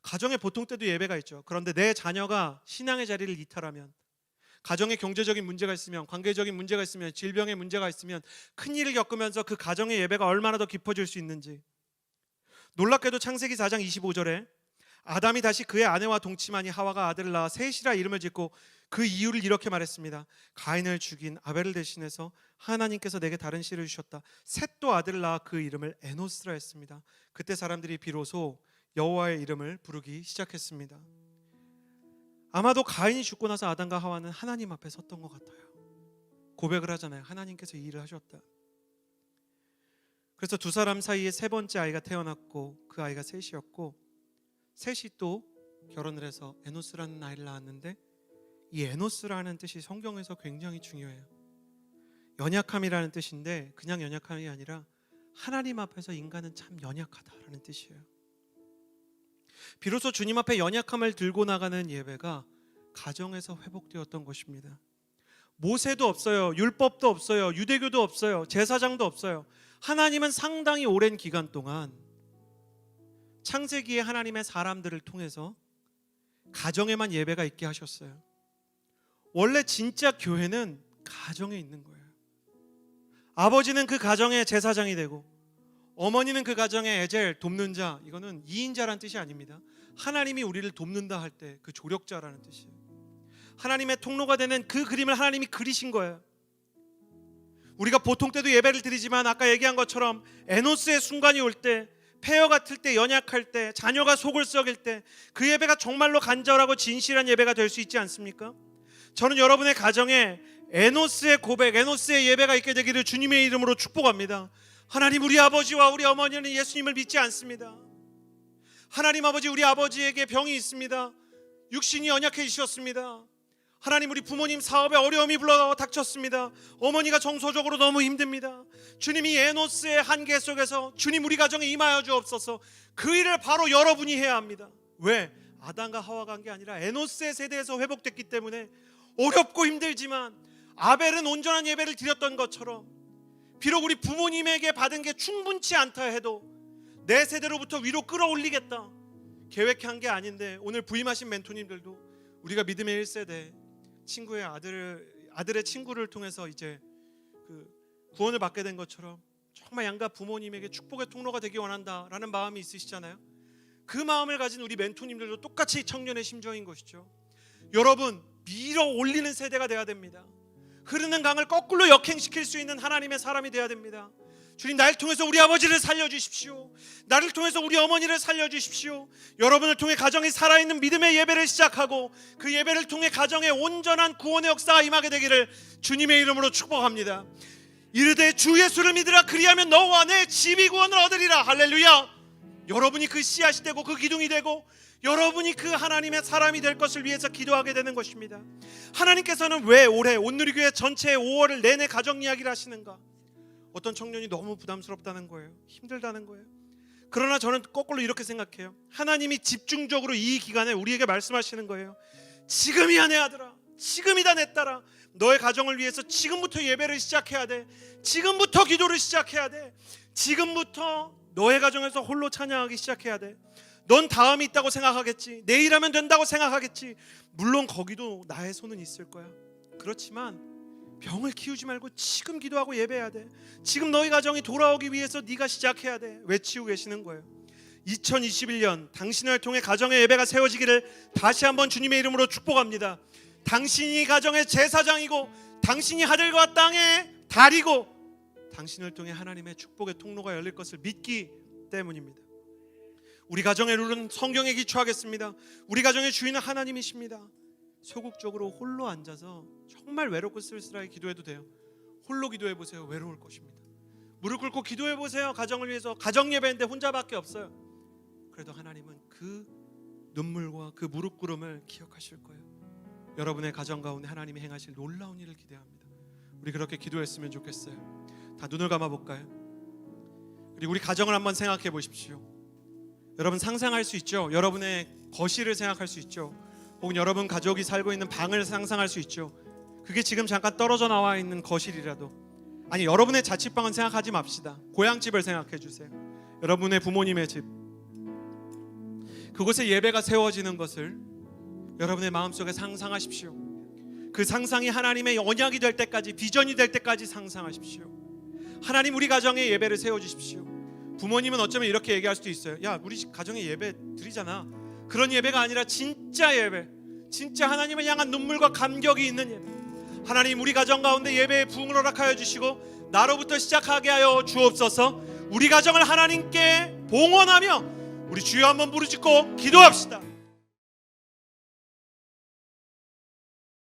가정에 보통 때도 예배가 있죠. 그런데 내 자녀가 신앙의 자리를 이탈하면, 가정에 경제적인 문제가 있으면, 관계적인 문제가 있으면, 질병의 문제가 있으면 큰일을 겪으면서 그 가정의 예배가 얼마나 더 깊어질 수 있는지. 놀랍게도 창세기 4장 25절에 아담이 다시 그의 아내와 동침하니 하와가 아들을 낳아 셋이라 이름을 짓고 그 이유를 이렇게 말했습니다. 가인을 죽인 아벨을 대신해서 하나님께서 내게 다른 씨를 주셨다. 셋도 아들을 낳아 그 이름을 에노스라 했습니다. 그때 사람들이 비로소 여호와의 이름을 부르기 시작했습니다. 아마도 가인이 죽고 나서 아담과 하와는 하나님 앞에 섰던 것 같아요. 고백을 하잖아요. 하나님께서 이 일을 하셨다. 그래서 두 사람 사이에 세 번째 아이가 태어났고 그 아이가 셋이었고, 셋이 또 결혼을 해서 에노스라는 아이를 낳았는데, 이 에노스라는 뜻이 성경에서 굉장히 중요해요. 연약함이라는 뜻인데 그냥 연약함이 아니라 하나님 앞에서 인간은 참 연약하다라는 뜻이에요. 비로소 주님 앞에 연약함을 들고 나가는 예배가 가정에서 회복되었던 것입니다. 모세도 없어요. 율법도 없어요. 유대교도 없어요. 제사장도 없어요. 하나님은 상당히 오랜 기간 동안 창세기에 하나님의 사람들을 통해서 가정에만 예배가 있게 하셨어요. 원래 진짜 교회는 가정에 있는 거예요. 아버지는 그 가정의 제사장이 되고 어머니는 그 가정의 에젤, 돕는 자. 이거는 이인자라는 뜻이 아닙니다. 하나님이 우리를 돕는다 할 때 그 조력자라는 뜻이에요. 하나님의 통로가 되는 그 그림을 하나님이 그리신 거예요. 우리가 보통 때도 예배를 드리지만 아까 얘기한 것처럼 에노스의 순간이 올 때, 폐허 같을 때, 연약할 때, 자녀가 속을 썩일 때 그 예배가 정말로 간절하고 진실한 예배가 될 수 있지 않습니까? 저는 여러분의 가정에 에노스의 고백, 에노스의 예배가 있게 되기를 주님의 이름으로 축복합니다. 하나님, 우리 아버지와 우리 어머니는 예수님을 믿지 않습니다. 하나님 아버지, 우리 아버지에게 병이 있습니다. 육신이 연약해지셨습니다. 하나님, 우리 부모님 사업에 어려움이 불러 닥쳤습니다. 어머니가 정서적으로 너무 힘듭니다. 주님이 에노스의 한계 속에서 주님 우리 가정에 임하여 주옵소서. 그 일을 바로 여러분이 해야 합니다. 왜? 아담과 하와가 한 게 아니라 에노스의 세대에서 회복됐기 때문에 어렵고 힘들지만 아벨은 온전한 예배를 드렸던 것처럼 비록 우리 부모님에게 받은 게 충분치 않다 해도 내 세대로부터 위로 끌어올리겠다 계획한 게 아닌데, 오늘 부임하신 멘토님들도 우리가 믿음의 1세대 친구의 아들의 친구를 통해서 이제 그 구원을 받게 된 것처럼 정말 양가 부모님에게 축복의 통로가 되기 원한다라는 마음이 있으시잖아요. 그 마음을 가진 우리 멘토님들도 똑같이 청년의 심정인 것이죠. 여러분, 밀어 올리는 세대가 돼야 됩니다. 흐르는 강을 거꾸로 역행시킬 수 있는 하나님의 사람이 돼야 됩니다. 주님, 나를 통해서 우리 아버지를 살려주십시오. 나를 통해서 우리 어머니를 살려주십시오. 여러분을 통해 가정이 살아있는 믿음의 예배를 시작하고 그 예배를 통해 가정에 온전한 구원의 역사가 임하게 되기를 주님의 이름으로 축복합니다. 이르되 주 예수를 믿으라, 그리하면 너와 내 집이 구원을 얻으리라. 할렐루야. 여러분이 그 씨앗이 되고 그 기둥이 되고 여러분이 그 하나님의 사람이 될 것을 위해서 기도하게 되는 것입니다. 하나님께서는 왜 올해 온누리교회 전체의 5월을 내내 가정 이야기를 하시는가? 어떤 청년이 너무 부담스럽다는 거예요. 힘들다는 거예요. 그러나 저는 거꾸로 이렇게 생각해요. 하나님이 집중적으로 이 기간에 우리에게 말씀하시는 거예요. 지금이야 내 아들아, 지금이다 내 딸아, 너의 가정을 위해서 지금부터 예배를 시작해야 돼. 지금부터 기도를 시작해야 돼. 지금부터 너의 가정에서 홀로 찬양하기 시작해야 돼. 넌 다음이 있다고 생각하겠지. 내일 하면 된다고 생각하겠지. 물론 거기도 나의 손은 있을 거야. 그렇지만 병을 키우지 말고 지금 기도하고 예배해야 돼. 지금 너희 가정이 돌아오기 위해서 네가 시작해야 돼. 외치고 계시는 거예요. 2021년 당신을 통해 가정의 예배가 세워지기를 다시 한번 주님의 이름으로 축복합니다. 당신이 가정의 제사장이고 당신이 하늘과 땅의 달이고 당신을 통해 하나님의 축복의 통로가 열릴 것을 믿기 때문입니다. 우리 가정의 룰은 성경에 기초하겠습니다. 우리 가정의 주인은 하나님이십니다. 소극적으로 홀로 앉아서 정말 외롭고 쓸쓸하게 기도해도 돼요. 홀로 기도해 보세요. 외로울 것입니다. 무릎 꿇고 기도해 보세요. 가정을 위해서. 가정 예배인데 혼자밖에 없어요. 그래도 하나님은 그 눈물과 그 무릎 꿇음을 기억하실 거예요. 여러분의 가정 가운데 하나님이 행하실 놀라운 일을 기대합니다. 우리 그렇게 기도했으면 좋겠어요. 다 눈을 감아 볼까요? 그리고 우리 가정을 한번 생각해 보십시오. 여러분 상상할 수 있죠? 여러분의 거실을 생각할 수 있죠? 혹은 여러분 가족이 살고 있는 방을 상상할 수 있죠? 그게 지금 잠깐 떨어져 나와 있는 거실이라도, 아니 여러분의 자취방은 생각하지 맙시다. 고향집을 생각해 주세요. 여러분의 부모님의 집, 그곳에 예배가 세워지는 것을 여러분의 마음속에 상상하십시오. 그 상상이 하나님의 언약이 될 때까지, 비전이 될 때까지 상상하십시오. 하나님, 우리 가정에 예배를 세워주십시오. 부모님은 어쩌면 이렇게 얘기할 수도 있어요. 야, 우리 집 가정에 예배 드리잖아. 그런 예배가 아니라 진짜 예배, 진짜 하나님을 향한 눈물과 감격이 있는 예배. 하나님, 우리 가정 가운데 예배의 부흥을 허락하여 주시고 나로부터 시작하게 하여 주옵소서. 우리 가정을 하나님께 봉헌하며 우리 주여 한번 부르짖고 기도합시다.